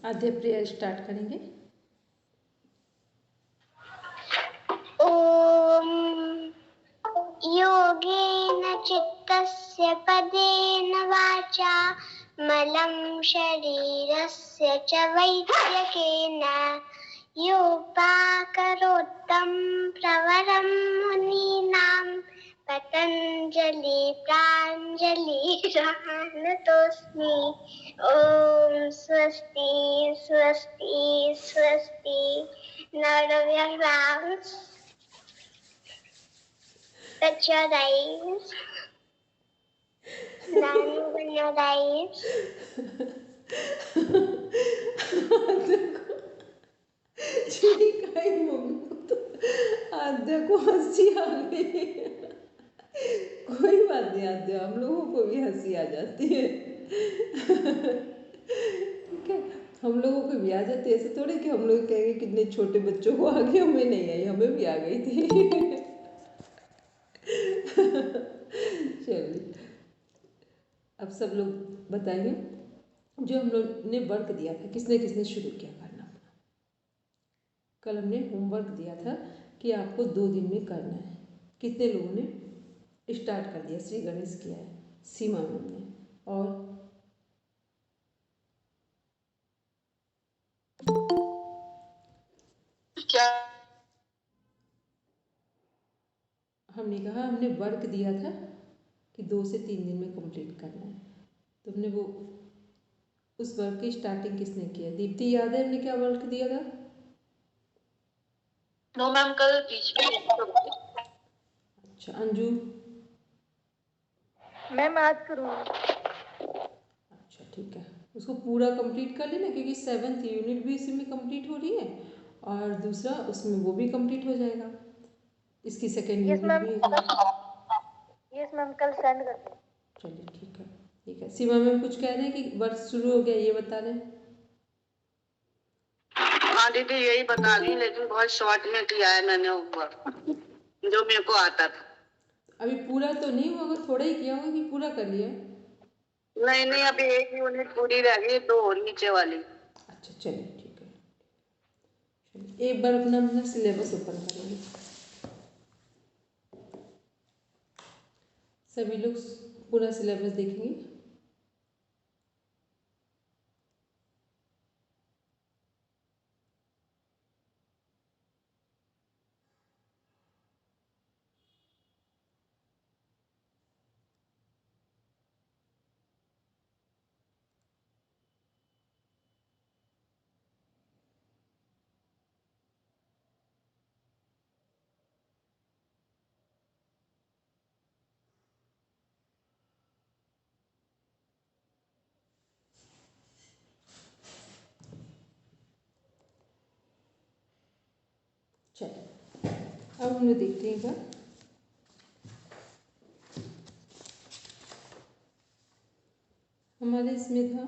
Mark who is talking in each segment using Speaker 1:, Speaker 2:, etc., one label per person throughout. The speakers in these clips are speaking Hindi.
Speaker 1: आद्य प्रेयर स्टार्ट करेंगे।
Speaker 2: ओम योगेन चित्तस्य पदेन वाचा मलं शरीरस्य च वैद्यकेन योपाकरोत्तं प्रवरं मुनीनां पतञ्जलि प्राञ्जलिरानतोऽस्मि। ॐ स्वस्ति स्वस्ति स्वस्ति। Now we are rounds. Touch your eyes. Then open your eyes.
Speaker 1: आद्या को हंसी आ गई। कोई बात नहीं आद्या, हम लोगों को भी हंसी आ जाती है। ठीक है, हम लोगों को भी आ जाती है। ऐसे थोड़े कि हम लोग कहेंगे कितने छोटे बच्चों को आ गई, हमें नहीं आई, हमें भी आ गई थी। चलिए, अब सब लोग बताएंगे जो हम लोग ने वर्क दिया था, किसने किसने शुरू किया करना अपना। कल हमने होमवर्क दिया था कि आपको 2 दिन में करना है। कितने लोगों ने स्टार्ट कर दिया? श्री गणेश किया है, सीमा मैम ने, और
Speaker 2: क्या
Speaker 1: हमने कहा, हमने वर्क दिया था कि 2 से 3 दिन में कंप्लीट करना है। तो हमने वो उस वर्क की स्टार्टिंग किसने किया? दीप्ति, याद है हमने क्या वर्क दिया था?
Speaker 2: नो मैम, कल बीच में।
Speaker 1: अच्छा, अंजू?
Speaker 2: मैम आज करूँगी।
Speaker 1: अच्छा ठीक है, उसको पूरा कंप्लीट कर लेना, क्योंकि 7th यूनिट भी इसी में कंप्लीट हो रही है और दूसरा उसमें वो भी कंप्लीट हो जाएगा, इसकी सेकेंड यूनिट भी हो जाएगी।
Speaker 2: यस मैम, कल सेंड कर दें।
Speaker 1: चलिए ठीक है, ठीक है। सीमा मैम कुछ कह रहे हैं कि वर्क शुरू हो गया, ये बता रहे हैं।
Speaker 2: हाँ दीदी, यही बता रही, लेकिन बहुत शॉर्ट में किया है मैंने वर्क, जो मेरे को आता था।
Speaker 1: अभी पूरा तो नहीं होगा, थोड़ा ही किया होगा कि पूरा कर लिया?
Speaker 2: नहीं नहीं, अभी एक यूनिट पूरी रह गई, 2 और नीचे वाली।
Speaker 1: अच्छा चलिए ठीक है, चलिए एक बार अपना अपना सिलेबस ओपन करेंगे। सभी लोग पूरा सिलेबस देखेंगे। चलिए अब हम लोग देखते हैं एक बार। हमारे इसमें था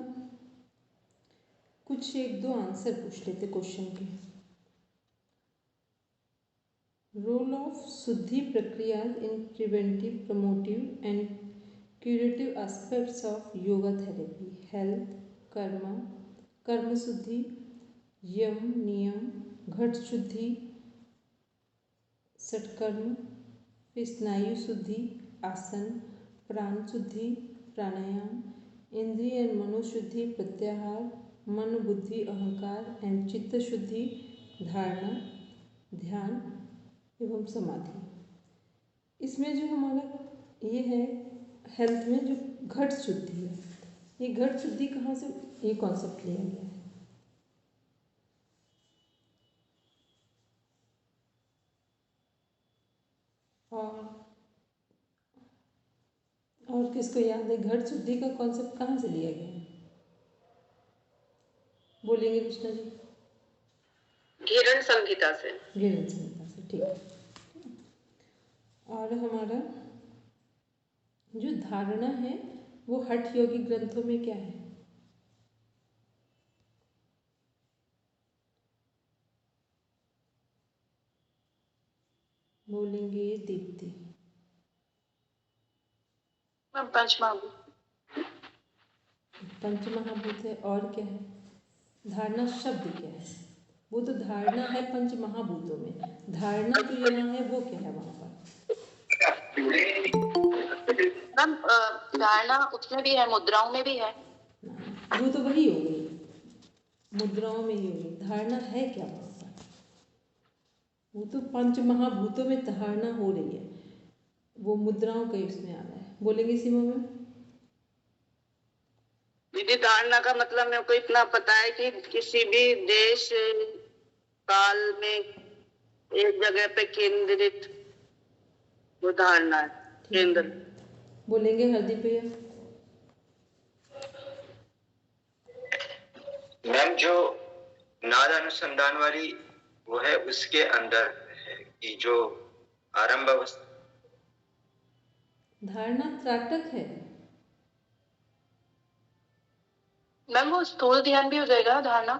Speaker 1: कुछ 1-2 आंसर पूछ लेते क्वेश्चन के। रोल ऑफ शुद्धि प्रक्रिया in preventive, promotive and curative aspects of yoga therapy. Health, कर्म, कर्म शुद्धि, यम नियम, घट शुद्धि, षटकर्म, स्नायु शुद्धि, आसन, प्राण शुद्धि, प्राणायाम, इंद्रिय एंड मनोशुद्धि, प्रत्याहार, मन बुद्धि अहंकार एंड चित्त शुद्धि, धारणा, ध्यान एवं समाधि। इसमें जो हमारा ये है हेल्थ में जो घट शुद्धि है, ये घट शुद्धि कहाँ से ये कॉन्सेप्ट लिया गया है? और किसको याद है घट शुद्धि का कॉन्सेप्ट कहाँ से लिया गया है? बोलेंगे कृष्णा जी?
Speaker 2: घिरण संहिता से।
Speaker 1: घिरण संहिता से, ठीक है। और हमारा जो धारणा है वो हठ योगी ग्रंथों में क्या है? बोलेंगे दीप्ति?
Speaker 2: पंचमहाभूत।
Speaker 1: पंचमहाभूत है, और क्या है? धारणा शब्द क्या है? वो तो धारणा है पंच महाभूतों में, धारणा जो यहाँ है वो क्या है वहाँ पर?
Speaker 2: मैम धारणा उसमें भी है, मुद्राओं में भी है।
Speaker 1: वो तो वही हो गई, मुद्राओं में ही होगी। धारणा है क्या वहाँ पर? वो तो पंच महाभूतों में धारणा हो रही है, वो मुद्राओं का उसमें आ रहा है। बोलेंगे सीमा में?
Speaker 2: दीदी धारणा का मतलब मेरे को इतना पता है कि किसी भी देश काल में एक जगह पे केंद्रित वो धारणा है, केंद्र।
Speaker 1: बोलेंगे हरदीप भैया?
Speaker 3: मैम जो नाद अनुसंधान वाली वो है उसके अंदर है कि जो आरंभ अवस्था।
Speaker 1: धारणा त्राटक है।
Speaker 2: मैम वो स्थूल ध्यान भी हो जाएगा धारणा।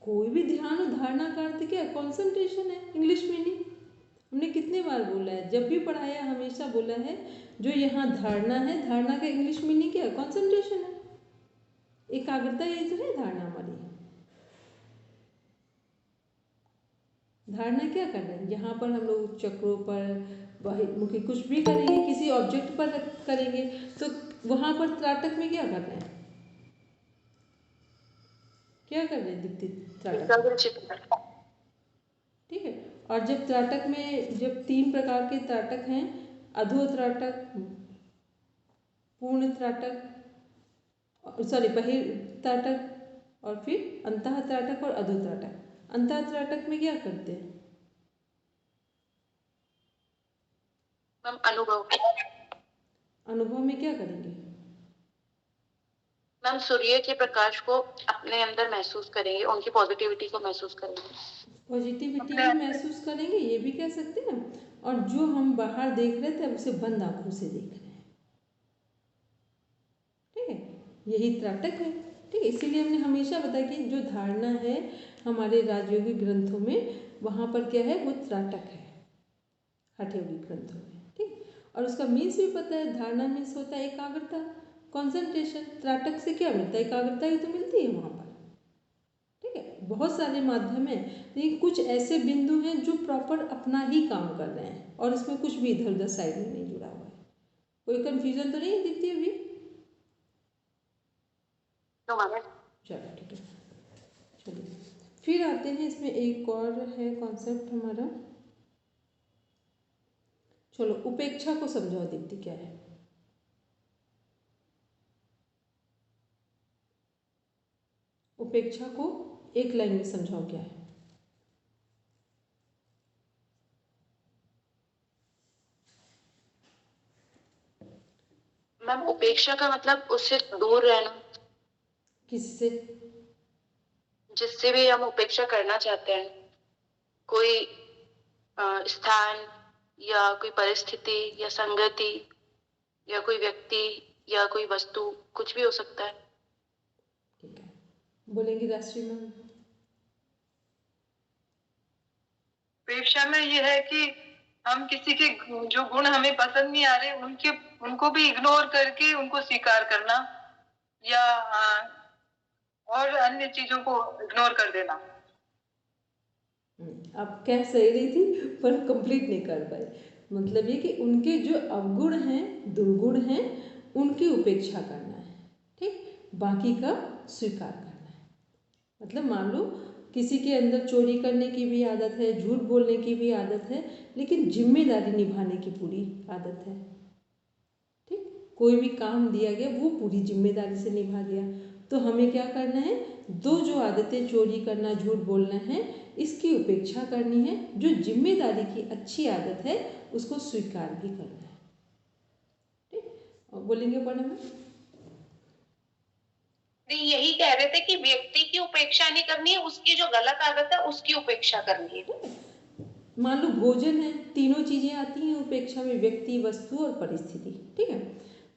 Speaker 1: कोई भी ध्यान हो, धारणा का अर्थ क्या है? कंसंट्रेशन है, इंग्लिश में नहीं। हमने कितने बार बोला है, जब भी पढ़ाया हमेशा बोला है जो यहाँ धारणा है, धारणा का इंग्लिश मीनिंग क्या है? कंसंट्रेशन है, एकाग्रता। ये तो है धारणा हमारी। धारणा क्या कर रहे हैं? यहाँ पर हम लोग चक्रों पर बाहिर्मुखी कुछ भी करेंगे, किसी ऑब्जेक्ट पर करेंगे, तो वहाँ पर त्राटक में क्या कर रहे हैं? क्या कर रहे हैं दीप्ति? त्राटक, ठीक है। और जब त्राटक में जब 3 प्रकार के त्राटक हैं, अधो त्राटक, पूर्ण त्राटक, बहिर त्राटक, और फिर अंतः त्राटक और अधो त्राटक। अंतः त्राटक में क्या करते हैं?
Speaker 2: अनुभव।
Speaker 1: अनुभव में क्या करेंगे?
Speaker 2: मैम सूर्य के प्रकाश को अपने अंदर महसूस करेंगे, उनकी पॉजिटिविटी को महसूस करेंगे।
Speaker 1: पॉजिटिविटी भी महसूस करेंगे, ये भी कह सकते हैं। और जो हम बाहर देख रहे थे अब उसे बंद आंखों से देख रहे हैं, ठीक है। यही त्राटक है, ठीक है। इसीलिए हमने हमेशा बताया कि जो धारणा है हमारे राजयोगिक ग्रंथों में, वहाँ पर क्या है? वो त्राटक है, हठयोगिक ग्रंथों में, ठीक। और उसका मीन्स भी पता है। धारणा मीन्स होता है एकाग्रता, कंसंट्रेशन। त्राटक से क्या मिलता है? एकाग्रता ही तो मिलती है वहाँ पर, ठीक है। बहुत सारे माध्यम हैं, लेकिन कुछ ऐसे बिंदु हैं जो प्रॉपर अपना ही काम कर रहे हैं और इसमें कुछ भी इधर उधर साइड में नहीं जुड़ा हुआ है। कोई कंफ्यूजन तो नहीं है दीप्ति अभी? चलो ठीक है, चलिए फिर आते हैं। इसमें एक और है कॉन्सेप्ट हमारा। चलो उपेक्षा को समझाओ दीप्ति, क्या है? उपेक्षा को एक लाइन में समझाओ, क्या है?
Speaker 2: मैम उपेक्षा का मतलब उससे दूर रहना।
Speaker 1: किससे?
Speaker 2: जिससे भी हम उपेक्षा करना चाहते हैं, कोई स्थान या कोई परिस्थिति या संगति या कोई व्यक्ति या कोई वस्तु, कुछ भी हो सकता है।
Speaker 1: ठीक है, बोलेंगी राष्ट्रीय मैम?
Speaker 4: उपेक्षा में ये है कि हम किसी के जो गुण हमें पसंद नहीं आ रहे उनको भी इग्नोर करके उनको स्वीकार करना, या और अन्य चीजों को इग्नोर कर देना।
Speaker 1: आप कह सही रही थी पर कंप्लीट नहीं कर पाए। मतलब ये कि उनके जो अवगुण हैं, दुर्गुण हैं, उनकी उपेक्षा करना है, ठीक। बाकी का स्वीकार करना है। मतलब मान लो किसी के अंदर चोरी करने की भी आदत है, झूठ बोलने की भी आदत है, लेकिन जिम्मेदारी निभाने की पूरी आदत है, ठीक। कोई भी काम दिया गया वो पूरी जिम्मेदारी से निभा दिया। तो हमें क्या करना है? दो जो आदतें, चोरी करना, झूठ बोलना है, इसकी उपेक्षा करनी है। जो जिम्मेदारी की अच्छी आदत है उसको स्वीकार भी करना है, ठीक। और बोलेंगे पढ़ने में?
Speaker 4: यही कह रहे थे कि व्यक्ति की उपेक्षा नहीं करनी है, उसकी जो गलत आदत है उसकी उपेक्षा करनी है।
Speaker 1: मान लो भोजन है, तीनों चीजें आती हैं उपेक्षा में, व्यक्ति, वस्तु और परिस्थिति, ठीक है।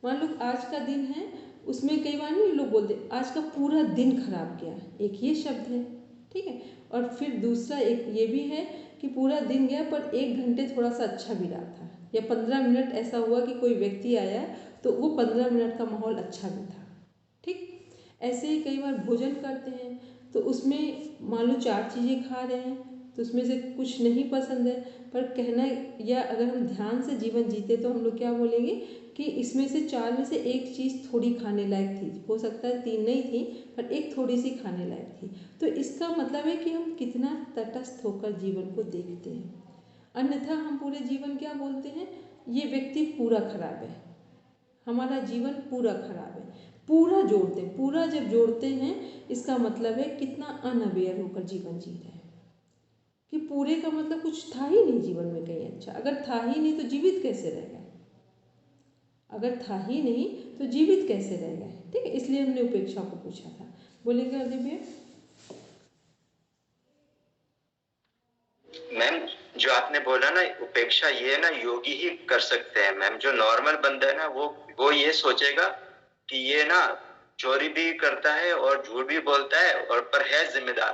Speaker 1: मान लो आज का दिन है, उसमें कई बार नहीं लोग बोलते आज का पूरा दिन खराब गया, एक ये शब्द है, ठीक है। और फिर दूसरा एक ये भी है कि पूरा दिन गया पर 1 घंटे थोड़ा सा अच्छा भी रहा था, या 15 मिनट ऐसा हुआ कि कोई व्यक्ति आया तो वो 15 मिनट का माहौल अच्छा भी था, ठीक। ऐसे ही कई बार भोजन करते हैं तो उसमें मान लो 4 चीज़ें खा रहे हैं तो उसमें से कुछ नहीं पसंद है, पर कहना या अगर हम ध्यान से जीवन जीते तो हम लोग क्या बोलेंगे कि इसमें से 4 में से एक चीज़ थोड़ी खाने लायक थी, हो सकता है 3 नहीं थी पर एक थोड़ी सी खाने लायक थी। तो इसका मतलब है कि हम कितना तटस्थ होकर जीवन को देखते हैं। अन्यथा हम पूरे जीवन क्या बोलते हैं, ये व्यक्ति पूरा खराब है, हमारा जीवन पूरा खराब है। पूरा जोड़ते हैं, पूरा जब जोड़ते हैं इसका मतलब है कितना अनअवेयर होकर जीवन जी रहे हैं, कि पूरे का मतलब कुछ था ही नहीं जीवन में कहीं अच्छा। अगर था ही नहीं तो जीवित कैसे रह गए, अगर था ही नहीं तो जीवित कैसे रह गए। ठीक है, इसलिए हमने उपेक्षा को पूछा था। बोलेंगे अजय भैया?
Speaker 3: मैम जो आपने बोला ना उपेक्षा, ये ना योगी ही कर सकते हैं मैम। जो नॉर्मल बंदा है ना वो ये सोचेगा कि ये ना चोरी भी करता है और झूठ भी बोलता है और पर है जिम्मेदार,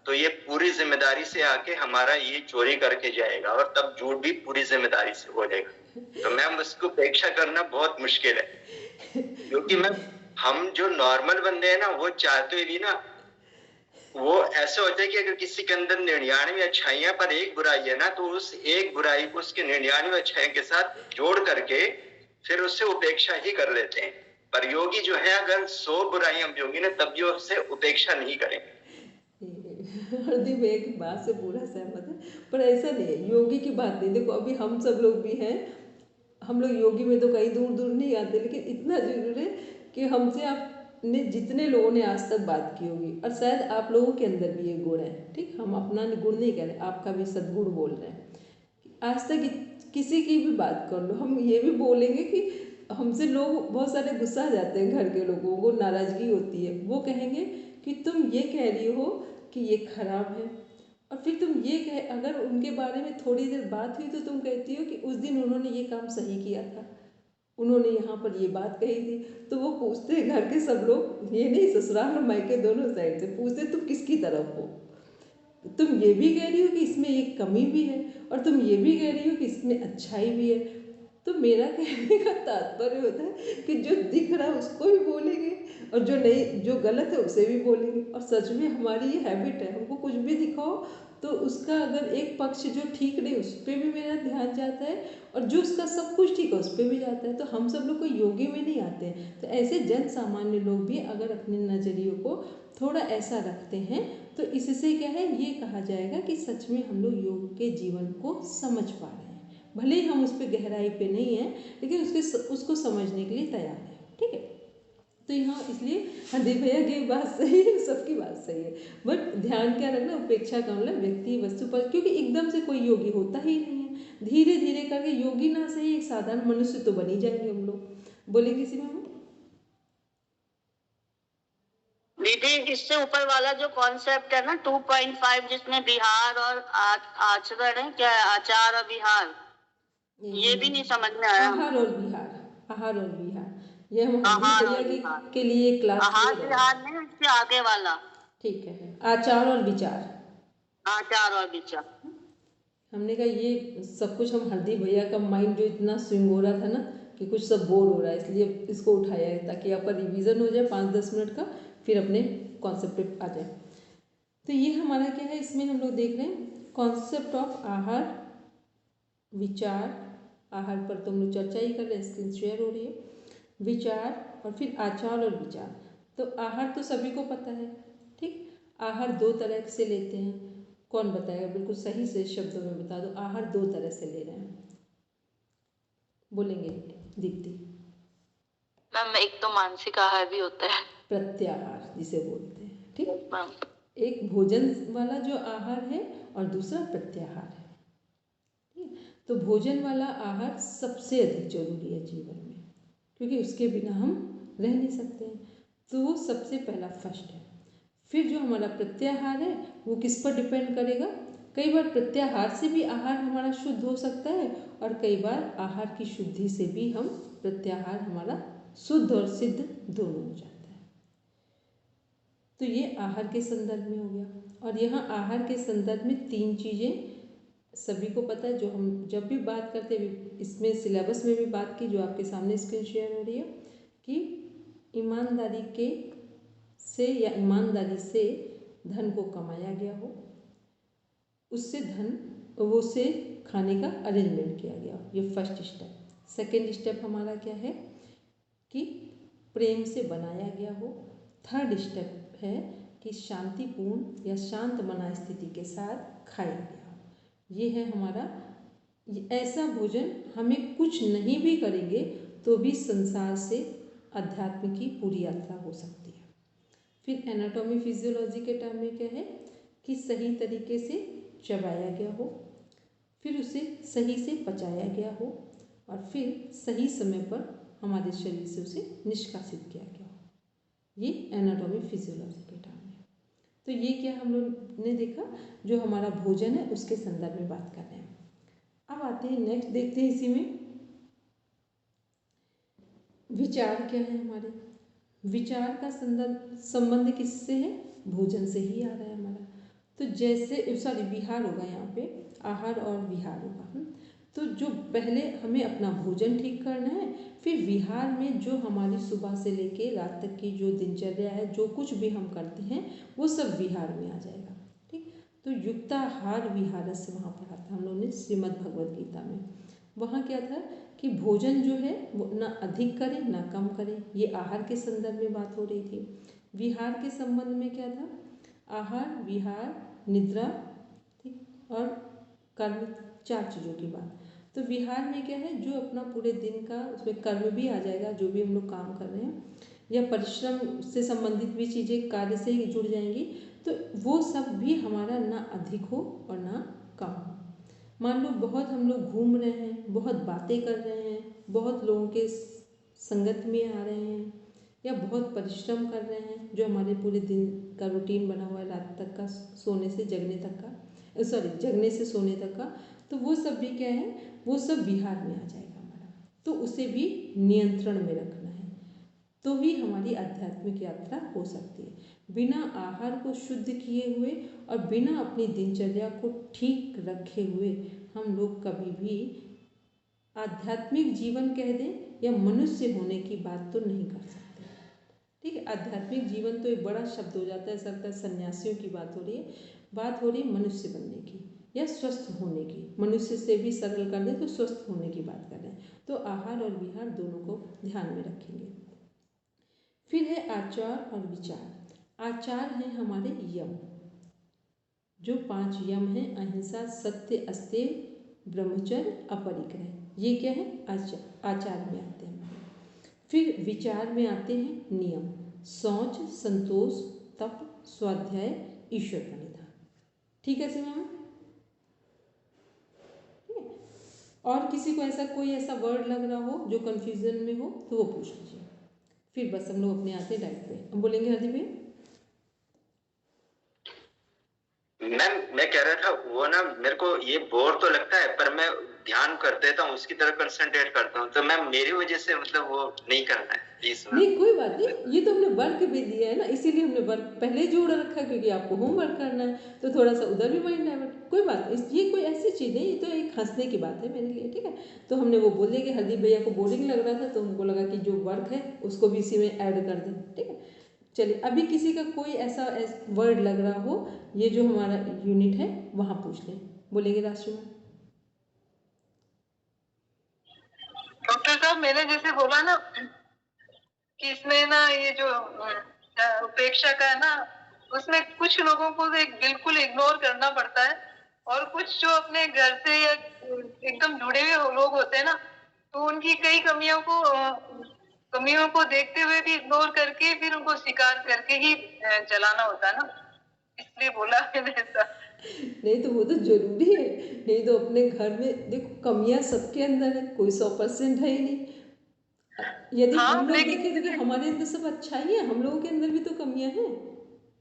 Speaker 3: तो ये पूरी जिम्मेदारी से आके हमारा ये चोरी करके जाएगा और तब झूठ भी पूरी जिम्मेदारी से बोलेगा। तो मैम उसको उपेक्षा करना बहुत मुश्किल है, क्योंकि मैम हम जो नॉर्मल बंदे हैं ना वो चाहते भी ना, वो ऐसे होता है कि अगर किसी के अंदर 99 अच्छाइयां पर एक बुराई है ना, तो उस एक बुराई को उसके 99 अच्छाइयों के साथ जोड़ करके फिर उससे उपेक्षा ही कर लेते हैं। पर योगी जो है अगर 100 बुराई हम योगी ने तब भी उससे उपेक्षा नहीं करेंगे।
Speaker 1: हरदीप भैया की बात से पूरा सहमत है, पर ऐसा नहीं है, योगी की बात नहीं। देखो अभी हम सब लोग भी हैं, हम लोग योगी में तो कहीं दूर दूर नहीं आते, लेकिन इतना जरूर है कि हमसे आपने जितने लोगों ने आज तक बात की होगी और शायद आप लोगों के अंदर भी ये गुण है। ठीक, हम अपना गुण नहीं कह रहे, आपका भी सद्गुण बोल रहे हैं। आज तक किसी की भी बात कर लो, हम ये भी बोलेंगे कि हमसे लोग बहुत सारे गुस्सा आ जाते हैं, घर के लोगों को नाराज़गी होती है, वो कहेंगे कि तुम ये कह रही हो कि ये खराब है, और फिर तुम ये कह, अगर उनके बारे में थोड़ी देर बात हुई तो तुम कहती हो कि उस दिन उन्होंने ये काम सही किया था, उन्होंने यहाँ पर ये बात कही थी। तो वो पूछते हैं घर के सब लोग, ये नहीं ससुराल और मायके दोनों साइड से पूछते, तुम किसकी तरफ हो? तुम ये भी कह रही हो कि इसमें एक कमी भी है और तुम ये भी कह रही हो कि इसमें अच्छाई भी है। तो मेरा कहने का तात्पर्य होता है कि जो दिख रहा है उसको भी बोलेंगे और जो नहीं, जो गलत है उसे भी बोलेंगे। और सच में हमारी ये हैबिट है, हमको कुछ भी दिखाओ तो उसका अगर एक पक्ष जो ठीक नहीं उस पर भी मेरा ध्यान जाता है और जो उसका सब कुछ ठीक है उस पर भी जाता है। तो हम सब लोग कोई योगी में नहीं आते हैं। तो ऐसे जन सामान्य लोग भी अगर अपने नज़रियों को थोड़ा ऐसा रखते हैं तो इससे क्या है, ये कहा जाएगा कि सच में हम लोग योग के जीवन को समझ पा रहे हैं। भले ही हम उस पर गहराई पे नहीं हैं, लेकिन उसको समझने के लिए तैयार हैं। ठीक है, तो यहाँ इसलिए हरदीप भैया की बात सही है, सबकी बात सही है, बट ध्यान क्या रखना, उपेक्षा का मतलब व्यक्ति वस्तु पर, क्योंकि एकदम से कोई योगी होता ही नहीं है। धीरे धीरे करके योगी ना सही एक साधारण मनुष्य तो बन ही जाएंगे हम लोग। बोले किसी में
Speaker 5: दीदी, इससे ऊपर वाला जो कॉन्सेप्ट है ना 2.5, जिसमें बिहार और आचरण है, क्या है, आचार और विहार, ये भी नहीं समझ में आया।
Speaker 1: आहार और विहार, आहार और विहार, ये हम भैया के लिए क्लास
Speaker 5: आहार विहार नहीं, इससे आगे वाला।
Speaker 1: ठीक है, आचार और विचार,
Speaker 5: आचार और विचार।
Speaker 1: हमने कहा ये सब कुछ हम हरदीप भैया का माइंड जो इतना स्विंग हो रहा था ना कि कुछ सब बोर हो रहा है, इसलिए इसको उठाया है ताकि आपका रिवीजन हो जाए 5-10 मिनट का, फिर अपने कॉन्सेप्ट पे आ जाए। तो ये हमारा क्या है, इसमें हम लोग देख रहे हैं कॉन्सेप्ट ऑफ आहार विचार। आहार पर तो हम लोग चर्चा ही कर रहे हैं, स्क्रीन शेयर हो रही है। विचार और फिर आचार और विचार। तो आहार तो सभी को पता है, ठीक। आहार 2 तरह से लेते हैं, कौन बताएगा, बिल्कुल सही से शब्दों में बता दो। आहार 2 तरह से ले रहे हैं, बोलेंगे दीप्ति?
Speaker 2: मैम एक तो मानसिक आहार भी होता है,
Speaker 1: प्रत्याहार जिसे बोलते हैं, ठीक। एक भोजन वाला जो आहार है और दूसरा प्रत्याहार है, ठीक। तो भोजन वाला आहार सबसे अधिक जरूरी है जीवन में, क्योंकि उसके बिना हम रह नहीं सकते हैं। तो वो सबसे पहला फर्स्ट है। फिर जो हमारा प्रत्याहार है वो किस पर डिपेंड करेगा, कई बार प्रत्याहार से भी आहार हमारा शुद्ध हो सकता है और कई बार आहार की शुद्धि से भी हम प्रत्याहार हमारा शुद्ध और सिद्ध दोनों हो जाता है। तो ये आहार के संदर्भ में हो गया। और यहाँ आहार के संदर्भ में 3 चीज़ें सभी को पता है, जो हम जब भी बात करते हैं, इसमें सिलेबस में भी बात की जो आपके सामने स्क्रीन शेयर हो रही है, कि ईमानदारी के से या ईमानदारी से धन को कमाया गया हो, उससे वो से खाने का अरेंजमेंट किया गया हो। ये फर्स्ट स्टेप। सेकंड स्टेप हमारा क्या है कि प्रेम से बनाया गया हो। थर्ड स्टेप है कि शांतिपूर्ण या शांत मना स्थिति के साथ खाया गया हो। ये है हमारा ऐसा भोजन हमें कुछ नहीं भी करेंगे तो भी संसार से अध्यात्म की पूरी यात्रा हो सकती है। फिर एनाटॉमी फिजियोलॉजी के टर्म में क्या है कि सही तरीके से चबाया गया हो, फिर उसे सही से पचाया गया हो और फिर सही समय पर हमारे शरीर से उसे निष्कासित किया गया हो। ये एनाटॉमी फिजियोलॉजी के टर्म है। तो ये क्या हम लोग ने देखा, जो हमारा भोजन है उसके संदर्भ में बात कर रहे हैं। अब आते हैं नेक्स्ट, देखते हैं इसी में विचार क्या है। हमारे विचार का संबंध किससे है? भोजन से ही आ रहा है हमारा। तो जैसे सॉरी विहार होगा यहाँ पे, आहार और विहार होगा। तो जो पहले हमें अपना भोजन ठीक करना है, फिर विहार में जो हमारी सुबह से लेके रात तक की जो दिनचर्या है, जो कुछ भी हम करते हैं वो सब विहार में आ जाएगा। ठीक, तो युक्ताहार विहार से वहाँ पढ़ा था हम लोगों ने श्रीमद् भगवद गीता में। वहाँ क्या था कि भोजन जो है वो ना अधिक करें ना कम करें, ये आहार के संदर्भ में बात हो रही थी। विहार के संबंध में क्या था? आहार, विहार, निद्रा, ठीक, और कर्म, 4 चीज़ों की बात। तो विहार में क्या है, जो अपना पूरे दिन का, उसमें कर्म भी आ जाएगा, जो भी हम लोग काम कर रहे हैं या परिश्रम से संबंधित भी चीज़ें कार्य से ही जुड़ जाएंगी, तो वो सब भी हमारा ना अधिक हो और ना कम हो। मान लो बहुत हम लोग घूम रहे हैं, बहुत बातें कर रहे हैं, बहुत लोगों के संगत में आ रहे हैं या बहुत परिश्रम कर रहे हैं, जो हमारे पूरे दिन का रूटीन बना हुआ है, रात तक का, सोने से जगने तक का, जगने से सोने तक का, तो वो सब भी क्या है, वो सब विहार में आ जाएगा हमारा। तो उसे भी नियंत्रण में रखना है, तो ही हमारी आध्यात्मिक यात्रा हो सकती है। बिना आहार को शुद्ध किए हुए और बिना अपनी दिनचर्या को ठीक रखे हुए हम लोग कभी भी आध्यात्मिक जीवन कह दें या मनुष्य होने की बात तो नहीं कर सकते। ठीक है, आध्यात्मिक जीवन तो एक बड़ा शब्द हो जाता है, सबका सन्यासियों की बात हो रही है, बात हो रही है मनुष्य बनने की या स्वस्थ होने की। मनुष्य से भी सरल कर दें तो स्वस्थ होने की बात कर रहे हैं। तो आहार और विहार दोनों को ध्यान में रखेंगे। फिर है आचार और विचार। आचार है हमारे यम, जो 5 यम हैं, अहिंसा, सत्य, अस्तेय, ब्रह्मचर्य, अपरिग्रह। ये क्या है? आचार में आते हैं। फिर विचार में आते हैं नियम, शौच, संतोष, तप, स्वाध्याय, ईश्वर प्रणिधान। ठीक है सीमा? ठीक है। और किसी को ऐसा कोई ऐसा वर्ड लग रहा हो जो कंफ्यूजन में हो तो वो पूछ लीजिए। फिर बस हम लोग अपने आते हैं डायरेक्ट पे। हम बोलेंगे हरदीप भाई।
Speaker 3: मैम मैं कह रहा था वो ना, मेरे को ये बोर तो लगता है पर मैं ध्यान कर देता हूँ, उसकी तरफ कंसंट्रेट करता हूँ, तो मैम मेरी वजह से मतलब वो नहीं करना है प्लीज।
Speaker 1: नहीं कोई बात नहीं, ये तो हमने वर्क भी दिया है ना, इसीलिए हमने वर्क पहले जोड़ रखा है, क्योंकि आपको होमवर्क करना है, तो थोड़ा सा उधर भी माइंड डाइवर्ट। कोई बात नहीं, ये कोई ऐसी चीज़ नहीं, ये तो एक हंसने की बात है मेरे लिए। ठीक है, तो हमने वो बोले कि हरदीप भैया को बोरिंग लग रहा था, तो हमको लगा कि जो वर्क है उसको भी इसी में ऐड कर दें। ठीक है, चलिए अभी किसी का कोई ऐसा वर्ड लग रहा हो, ये जो हमारा यूनिट है वहाँ पूछ लें। बोलेंगे राष्ट्र में।
Speaker 4: डॉक्टर साहब मैंने जैसे बोला ना कि इसमें ना ये जो उपेक्षा का है ना, उसमें कुछ लोगों को बिल्कुल इग्नोर करना पड़ता है, और कुछ जो अपने घर से या एकदम जुड़े हुए लोग होते हैं ना, तो उनकी कई कमियों को देखते हुए भी इग्नोर करके फिर उनको स्वीकार करके ही चलाना होता है ना, इसलिए बोला मैंने ऐसा।
Speaker 1: नहीं तो वो तो जरूरी है, नहीं तो अपने घर में देखो कमियां सबके अंदर है, कोई 100% है ही नहीं। यदि हम लोग देखें तो हमारे अंदर सब अच्छाई है, हम लोगों के अंदर भी तो कमियां हैं,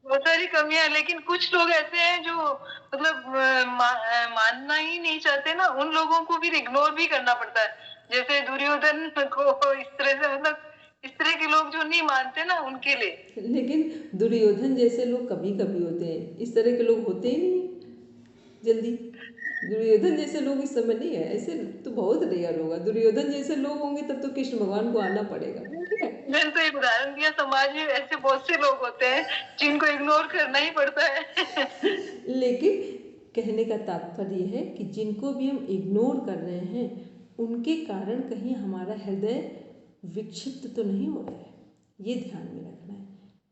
Speaker 4: बहुत सारी कमियां। लेकिन कुछ लोग ऐसे हैं जो मतलब मानना ही नहीं चाहते ना, उन लोगों को फिर इग्नोर भी करना पड़ता है। जैसे दुर्योधन को इस तरह से, मतलब इस तरह के लोग जो नहीं मानते ना उनके लिए।
Speaker 1: लेकिन दुर्योधन जैसे लोग कभी कभी होते हैं, इस तरह के लोग होते ही नहीं जल्दी। दुर्योधन जैसे लोग इस समय नहीं है, ऐसे तो बहुत रेयर होगा। दुर्योधन जैसे लोग होंगे तब तो कृष्ण भगवान को आना पड़ेगा। ठीक है,
Speaker 4: मैंने तो एक उदाहरण दिया, समाज में ऐसे बहुत से लोग होते हैं जिनको इग्नोर करना ही पड़ता है।
Speaker 1: लेकिन कहने का तात्पर्य है कि जिनको भी हम इग्नोर कर रहे हैं उनके कारण कहीं हमारा हृदय विक्षिप्त तो नहीं हो रहा है, ये ध्यान में रखना है।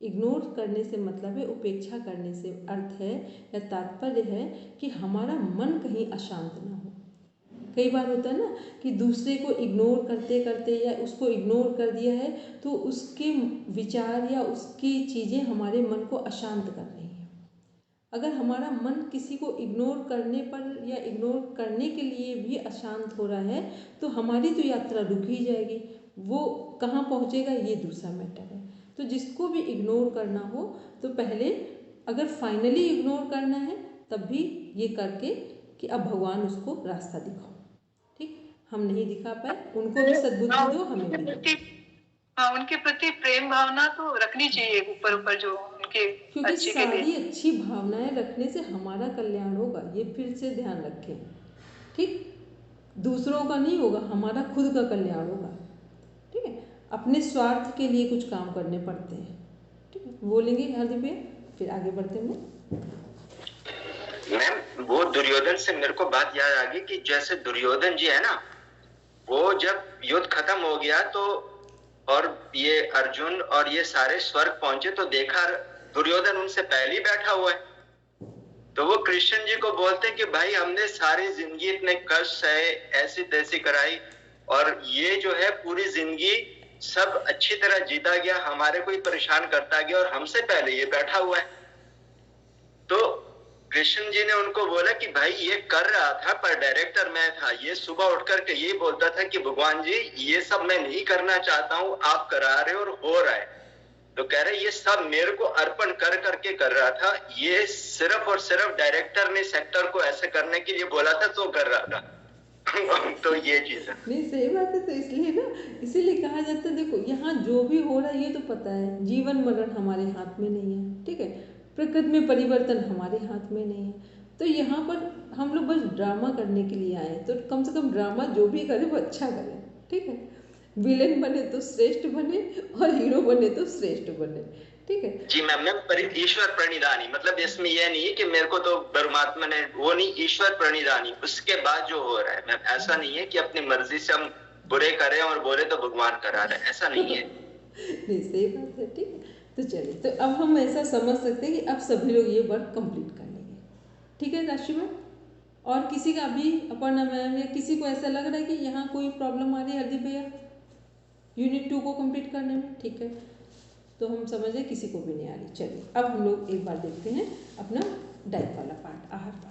Speaker 1: इग्नोर करने से मतलब है, उपेक्षा करने से अर्थ है या तात्पर्य है कि हमारा मन कहीं अशांत ना हो। कई बार होता है ना कि दूसरे को इग्नोर करते करते या उसको इग्नोर कर दिया है तो उसके विचार या उसकी चीज़ें हमारे मन को अशांत कर रही हैं। अगर हमारा मन किसी को इग्नोर करने पर या इग्नोर करने के लिए भी अशांत हो रहा है तो हमारी तो यात्रा रुक ही जाएगी, वो कहाँ पहुँचेगा ये दूसरा मैटर है। तो जिसको भी इग्नोर करना हो तो पहले अगर फाइनली इग्नोर करना है तब भी ये करके कि अब भगवान उसको रास्ता दिखाओ। ठीक, हम नहीं दिखा पाए, उनको भी सद्बुद्धि दो, हमें भी दो।
Speaker 4: हाँ, उनके प्रति प्रेम भावना तो रखनी चाहिए ऊपर ऊपर, जो उनके
Speaker 1: क्योंकि
Speaker 4: अच्छे के लिए।
Speaker 1: सारी अच्छी भावनाएं रखने से हमारा कल्याण होगा, ये फिर से ध्यान रखें। ठीक, दूसरों का नहीं होगा, हमारा खुद का कल्याण होगा। ठीक है, अपने स्वार्थ के लिए कुछ काम करने पड़ते हैं। ठीक है, बोलेंगे हार्दिक भैया, फिर आगे बढ़ते हैं।
Speaker 3: मैम वो दुर्योधन से मेरे को बात याद आ गई कि जैसे दुर्योधन जी है ना, वो जब युद्ध खत्म हो गया तो और ये अर्जुन और ये सारे स्वर्ग पहुंचे तो देखा दुर्योधन उनसे पहले ही बैठा हुआ है। तो वो कृष्ण जी को बोलते हैं कि भाई हमने सारी जिंदगी इतने कष्ट सहे, ऐसी तैसी कराई, और ये जो है पूरी जिंदगी सब अच्छी तरह जीता गया, हमारे को ही परेशान करता गया और हमसे पहले ये बैठा हुआ है। तो कृष्ण जी ने उनको बोला कि भाई ये कर रहा था पर डायरेक्टर मैं था, ये सुबह उठ करके यही बोलता था कि भगवान जी ये सब मैं नहीं करना चाहता हूँ, आप करा रहे हो और हो रहा है। तो कह रहे ये सब मेरे को अर्पण कर करके कर रहा था, ये सिर्फ और सिर्फ डायरेक्टर ने सेक्टर को ऐसे करने के लिए बोला था तो कर रहा था। तो ये चीज है।
Speaker 1: नहीं, सही बात है। तो इसलिए ना, इसीलिए कहा जाता है, देखो यहाँ जो भी हो रहा है ये तो पता है जीवन मरण हमारे हाथ में नहीं है। ठीक है, प्रकृति में परिवर्तन हमारे हाथ में नहीं है। तो यहाँ पर हम लोग बस ड्रामा करने के लिए आए, तो कम से कम ड्रामा जो भी करे वो अच्छा करे। ठीक है, विलेन बने तो श्रेष्ठ बने और हीरो बने तो श्रेष्ठ बने। ठीक है
Speaker 3: जी मैम, ईश्वर प्रणिधानी, मतलब इसमें यह नहीं है कि मेरे को तो परमात्मा ने वो नहीं, ईश्वर प्रणिधानी उसके बाद जो हो रहा है मैम, ऐसा नहीं है कि अपनी मर्जी से हम बुरे करें और बोले तो भगवान करा रहे, ऐसा नहीं है।
Speaker 1: नहीं, सही बात है। ठीक है, तो चलिए, तो अब हम ऐसा समझ सकते हैं कि अब सभी लोग ये वर्क कंप्लीट कर लेंगे। ठीक है राशि मैम, और किसी का अभी अपर्णा मैम या किसी को ऐसा लग रहा है कि यहाँ कोई प्रॉब्लम आ रही है हरदीप भैया यूनिट 2 को कंप्लीट करने में? ठीक है, तो हम समझे किसी को भी नहीं आ रही। चलिए अब हम लोग एक बार देखते हैं अपना डाइट वाला पार्ट, आहार वाला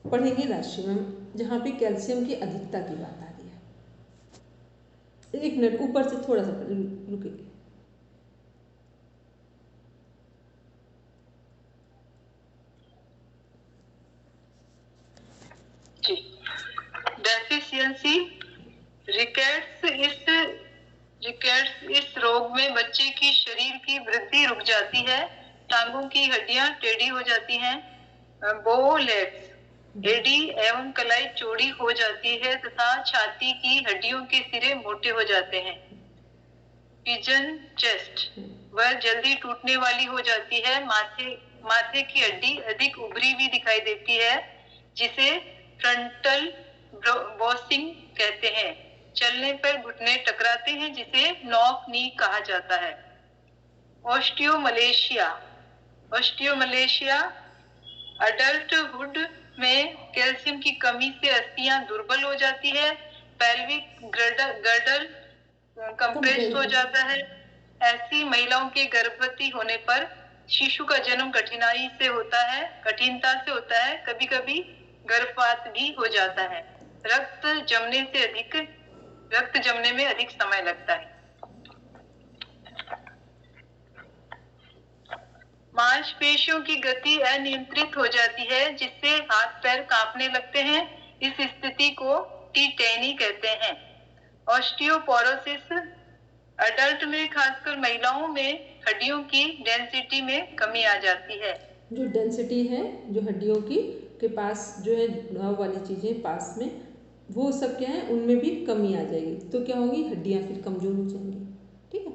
Speaker 1: पढ़ेंगे राशि मैम, जहाँ पे कैल्शियम की अधिकता की बात आ रही है। एक मिनट ऊपर से थोड़ा सा रुकेंगे।
Speaker 4: डेफिशिएंसी रिकेट्स इस रोग में बच्चे की शरीर की वृद्धि रुक जाती है, टांगों की हड्डियां टेढ़ी हो जाती हैं, बो लेग्स एडी एवं कलाई चौड़ी हो जाती है तथा छाती की हड्डियों के सिरे मोटे हो जाते हैं। पिजन चेस्ट वह जल्दी टूटने वाली हो जाती है, माथे की हड्डी अधिक उभरी हुई दिखाई देती है जिसे फ्रंटल बॉसिंग कहते हैं। चलने पर घुटने टकराते हैं जिसे नॉक नी कहा जाता है। ऑस्टियोमलेशिया अडल्टहुड में कैल्शियम की कमी से अस्थियां दुर्बल हो जाती है, पेल्विक गर्डल कंप्रेस हो जाता है। ऐसी महिलाओं के गर्भवती होने पर शिशु का जन्म कठिनता से होता है, कभी कभी गर्भपात भी हो जाता है। रक्त जमने में अधिक समय लगता है। मांसपेशियों की गति अनियंत्रित हो जाती है जिससे हाथ पैर कांपने लगते हैं। इस स्थिति को टीटेनी कहते हैं। ऑस्टियोपोरोसिस अडल्ट में, खासकर महिलाओं में हड्डियों की डेंसिटी में कमी आ जाती है।
Speaker 1: जो डेंसिटी है, जो हड्डियों की के पास जो है घाव वाली चीजें पास में वो सब क्या है, उनमें भी कमी आ जाएगी। तो क्या होगी, हड्डियाँ फिर कमज़ोर हो जाएंगी। ठीक है।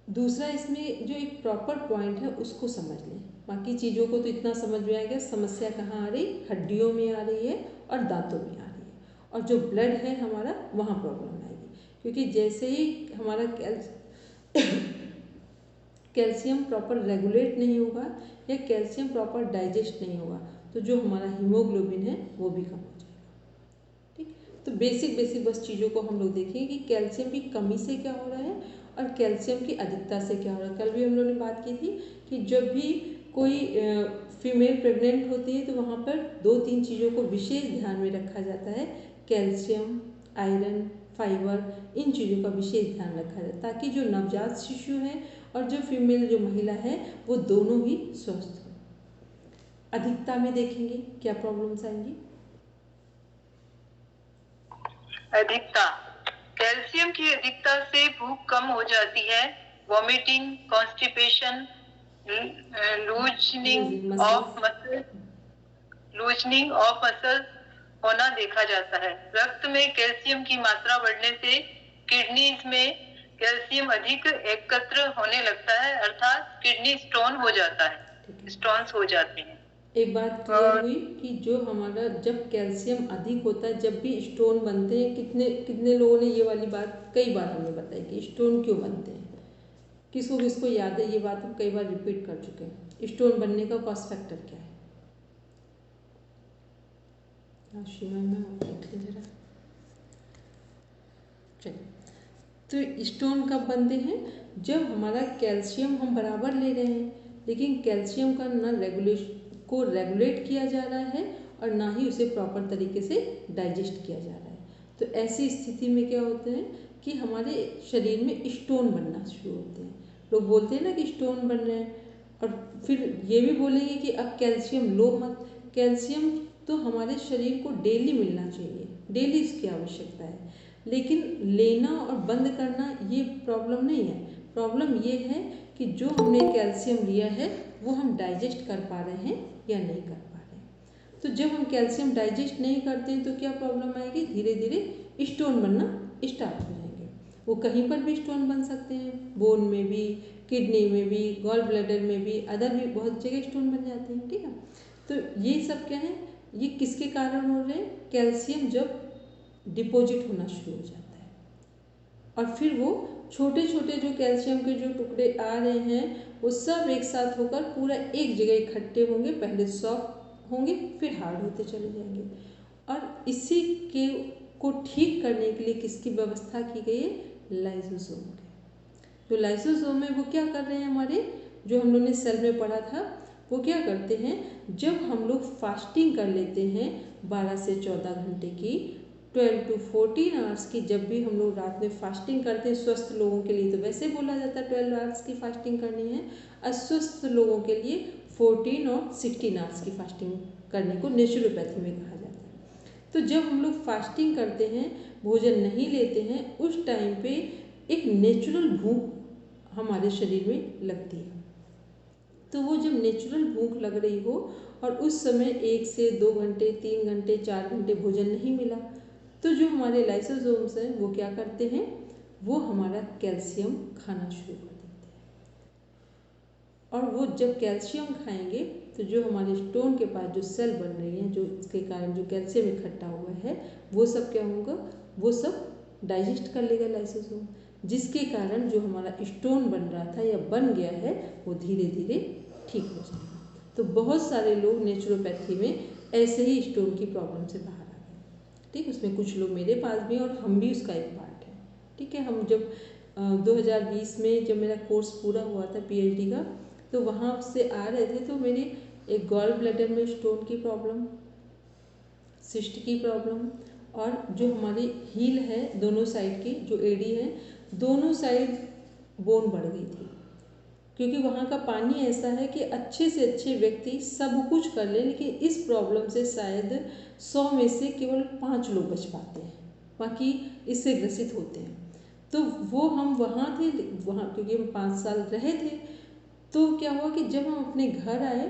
Speaker 1: दूसरा इसमें जो एक प्रॉपर पॉइंट है उसको समझ लें। बाकी चीज़ों को तो इतना समझ में आ गया, समस्या कहाँ आ रही, हड्डियों में आ रही है और दांतों में आ रही है, और जो ब्लड है हमारा वहाँ प्रॉब्लम आएगी। क्योंकि जैसे ही हमारा कैल्शियम प्रॉपर रेगुलेट नहीं होगा या कैल्शियम प्रॉपर डाइजेस्ट नहीं होगा तो जो हमारा हीमोग्लोबिन है वो भी कम हो जाएगा। ठीक। तो बेसिक बस चीज़ों को हम लोग देखेंगे कि कैल्शियम की कमी से क्या हो रहा है और कैल्शियम की अधिकता से क्या हो रहा है। कल भी हम लोगों ने बात की थी कि जब भी कोई फीमेल प्रेग्नेंट होती है तो वहाँ पर 2-3 चीज़ों को विशेष ध्यान में रखा जाता है, कैल्शियम, आयरन, फाइबर, इन चीज़ों का विशेष ध्यान रखा जाए ताकि जो नवजात शिशु है और जो फीमेल जो महिला है वो दोनों ही स्वस्थ हो। अधिकता में देखेंगे क्या प्रॉब्लम्स आएंगी।
Speaker 4: अधिकता, कैल्शियम की अधिकता से भूख कम हो जाती है, vomiting, constipation, loosening of muscle होना देखा जाता है। रक्त में कैल्शियम की मात्रा बढ़ने से किडनीज में कैल्शियम अधिक एकत्र होने लगता है, अर्थात किडनी स्टोन हो जाता है, स्टोन्स हो जाते हैं।
Speaker 1: एक बात क्लियर हुई कि जो हमारा जब कैल्शियम अधिक होता है, जब भी स्टोन बनते हैं, कितने लोगों ने ये वाली बात कई बार हमें बताई कि स्टोन क्यों बनते हैं। किसको याद है ये बात, हम कई बार रिपीट कर चुके हैं। स्टोन बनने का कॉस्ट फैक्टर क्या है? देख लें जरा। चलिए, तो स्टोन कब बनते हैं? जब हमारा कैल्शियम हम बराबर ले रहे हैं लेकिन कैल्शियम का ना रेगुलेट किया जा रहा है और ना ही उसे प्रॉपर तरीके से डाइजेस्ट किया जा रहा है। तो ऐसी स्थिति में क्या होते हैं कि हमारे शरीर में स्टोन बनना शुरू होते हैं। लोग बोलते हैं ना कि स्टोन बन रहे हैं, और फिर ये भी बोलेंगे कि अब कैल्शियम लो मत। कैल्शियम तो हमारे शरीर को डेली मिलना चाहिए, डेली इसकी आवश्यकता है, लेकिन लेना और बंद करना ये प्रॉब्लम नहीं है। प्रॉब्लम ये है कि जो हमने कैल्शियम लिया है वो हम डाइजेस्ट कर पा रहे हैं या नहीं कर पा रहे हैं। तो जब हम कैल्शियम डाइजेस्ट नहीं करते हैं तो क्या प्रॉब्लम आएगी, धीरे धीरे स्टोन बनना स्टार्ट हो जाएंगे। वो कहीं पर भी स्टोन बन सकते हैं, बोन में भी, किडनी में भी, गॉल ब्लैडर में भी, अदर भी बहुत जगह स्टोन बन जाते हैं। ठीक है। तो ये सब क्या है, ये किसके कारण हो रहे हैं? कैल्शियम जब डिपॉजिट होना शुरू हो जाता है और फिर वो छोटे छोटे जो कैल्शियम के जो टुकड़े आ रहे हैं वो सब एक साथ होकर पूरा एक जगह इकट्ठे होंगे, पहले सॉफ्ट होंगे फिर हार्ड होते चले जाएंगे। और इसी के को ठीक करने के लिए किसकी व्यवस्था की गई है? लाइसोसोम की। जो लाइसोसोम है वो क्या कर रहे हैं, हमारे जो हम लोगों ने सेल में पढ़ा था वो क्या करते हैं, जब हम लोग फास्टिंग कर लेते हैं 12 से 14 घंटे की, 12 to 14 आवर्स की, जब भी हम लोग रात में फास्टिंग करते हैं, स्वस्थ लोगों के लिए तो वैसे बोला जाता है 12 आवर्स की फास्टिंग करनी है, अस्वस्थ लोगों के लिए 14 और 16 आवर्स की फास्टिंग करने को नेचुरोपैथी में कहा जाता है। तो जब हम लोग फास्टिंग करते हैं, भोजन नहीं लेते हैं, उस टाइम पे एक नेचुरल भूख हमारे शरीर में लगती है। तो वो जब नेचुरल भूख लग रही हो और उस समय 1 से 2 घंटे, 3 घंटे, 4 घंटे भोजन नहीं मिला, तो जो हमारे लाइसोसोम्स हैं वो क्या करते हैं, वो हमारा कैल्शियम खाना शुरू कर देते हैं। और वो जब कैल्शियम खाएंगे तो जो हमारे स्टोन के पास जो सेल बन रही हैं, जो इसके कारण जो कैल्शियम इकट्ठा हुआ है, वो सब क्या होगा, वो सब डाइजेस्ट कर लेगा लाइसोसोम, जिसके कारण जो हमारा स्टोन बन रहा था या बन गया है वो धीरे धीरे ठीक हो जाएगा। तो बहुत सारे लोग नेचुरोपैथी में ऐसे ही स्टोन की प्रॉब्लम से बाहर आ गए। ठीक, उसमें कुछ लोग मेरे पास भी और हम भी उसका एक पार्ट है। ठीक है, हम जब 2020 में जब मेरा कोर्स पूरा हुआ था PhD का, तो वहाँ से आ रहे थे तो मेरी एक गॉल ब्लैडर में स्टोन की प्रॉब्लम, सिस्ट की प्रॉब्लम, और जो हमारी हील है दोनों साइड की जो एडी है, दोनों साइड बोन बढ़ गई थी। क्योंकि वहाँ का पानी ऐसा है कि अच्छे से अच्छे व्यक्ति सब कुछ कर ले, लेकिन इस प्रॉब्लम से शायद 100 में से केवल 5 लोग बच पाते हैं, बाकी इससे ग्रसित होते हैं। तो वो हम वहाँ थे, वहाँ क्योंकि हम 5 साल रहे थे, तो क्या हुआ कि जब हम अपने घर आए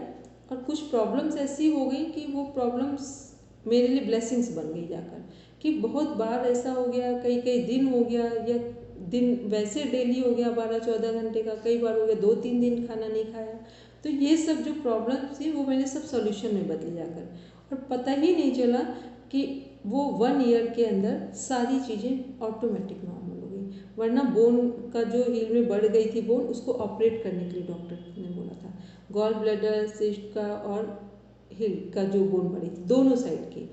Speaker 1: और कुछ प्रॉब्लम्स ऐसी हो गई कि वो प्रॉब्लम्स मेरे लिए ब्लेसिंग्स बन गई जाकर, कि बहुत बार ऐसा हो गया, कई कई दिन हो गया, या दिन वैसे डेली हो गया 12-14 घंटे का, कई बार हो गया 2-3 दिन खाना नहीं खाया। तो ये सब जो प्रॉब्लम थी वो मैंने सब सॉल्यूशन में बदली जाकर, और पता ही नहीं चला कि वो 1 ईयर के अंदर सारी चीज़ें ऑटोमेटिक नॉर्मल हो गई। वरना बोन का जो हील में बढ़ गई थी बोन, उसको ऑपरेट करने के लिए डॉक्टर ने बोला था। गॉल ब्लैडर, सिस्ट का और हिल का जो बोन बढ़ी थी दोनों साइड की,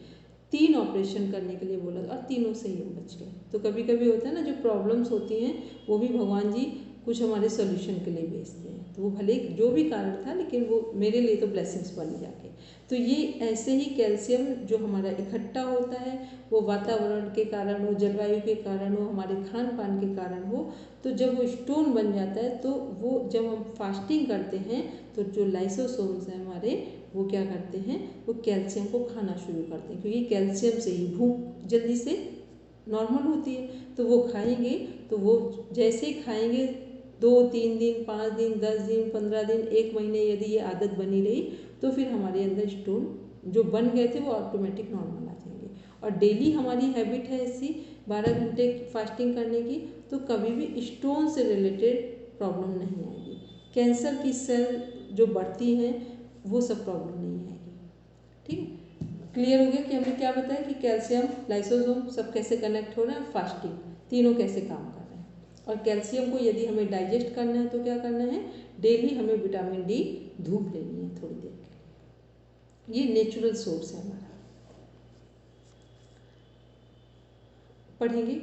Speaker 1: 3 ऑपरेशन करने के लिए बोला, और तीनों से ही हम बच गए। तो कभी कभी होता है ना, जो प्रॉब्लम्स होती हैं वो भी भगवान जी कुछ हमारे सॉल्यूशन के लिए भेजते हैं। तो वो भले जो भी कारण था, लेकिन वो मेरे लिए तो ब्लेसिंग्स बन जाके। तो ये ऐसे ही कैल्शियम जो हमारा इकट्ठा होता है, वो वातावरण के कारण हो, जलवायु के कारण हो, हमारे खान पान के कारण हो, तो जब वो स्टोन बन जाता है, तो वो जब हम फास्टिंग करते हैं तो जो लाइसोसोम्स हैं हमारे, वो क्या करते हैं, वो कैल्शियम को खाना शुरू करते हैं, क्योंकि कैल्शियम से ही भूख जल्दी से नॉर्मल होती है। तो वो खाएंगे, तो वो जैसे ही खाएंगे 2-3 दिन, 5 दिन, 10 दिन, 15 दिन, 1 महीने यदि ये आदत बनी रही, तो फिर हमारे अंदर स्टोन जो बन गए थे वो ऑटोमेटिक नॉर्मल आ जाएंगे। और डेली हमारी हैबिट है ऐसी 12 घंटे फास्टिंग करने की, तो कभी भी स्टोन से रिलेटेड प्रॉब्लम नहीं आएगी। कैंसर की सेल जो बढ़ती हैं वो सब प्रॉब्लम नहीं आएगी। ठीक है, क्लियर हो गया कि हमने क्या बताया कि कैल्शियम, लाइसोसोम सब कैसे कनेक्ट हो रहे हैं, फास्टिंग तीनों कैसे काम कर रहे हैं। और कैल्शियम को यदि हमें डाइजेस्ट करना है तो क्या करना है, डेली हमें विटामिन डी धूप लेनी है थोड़ी देर के लिए। ये नेचुरल सोर्स है हमारा। पढ़ेंगे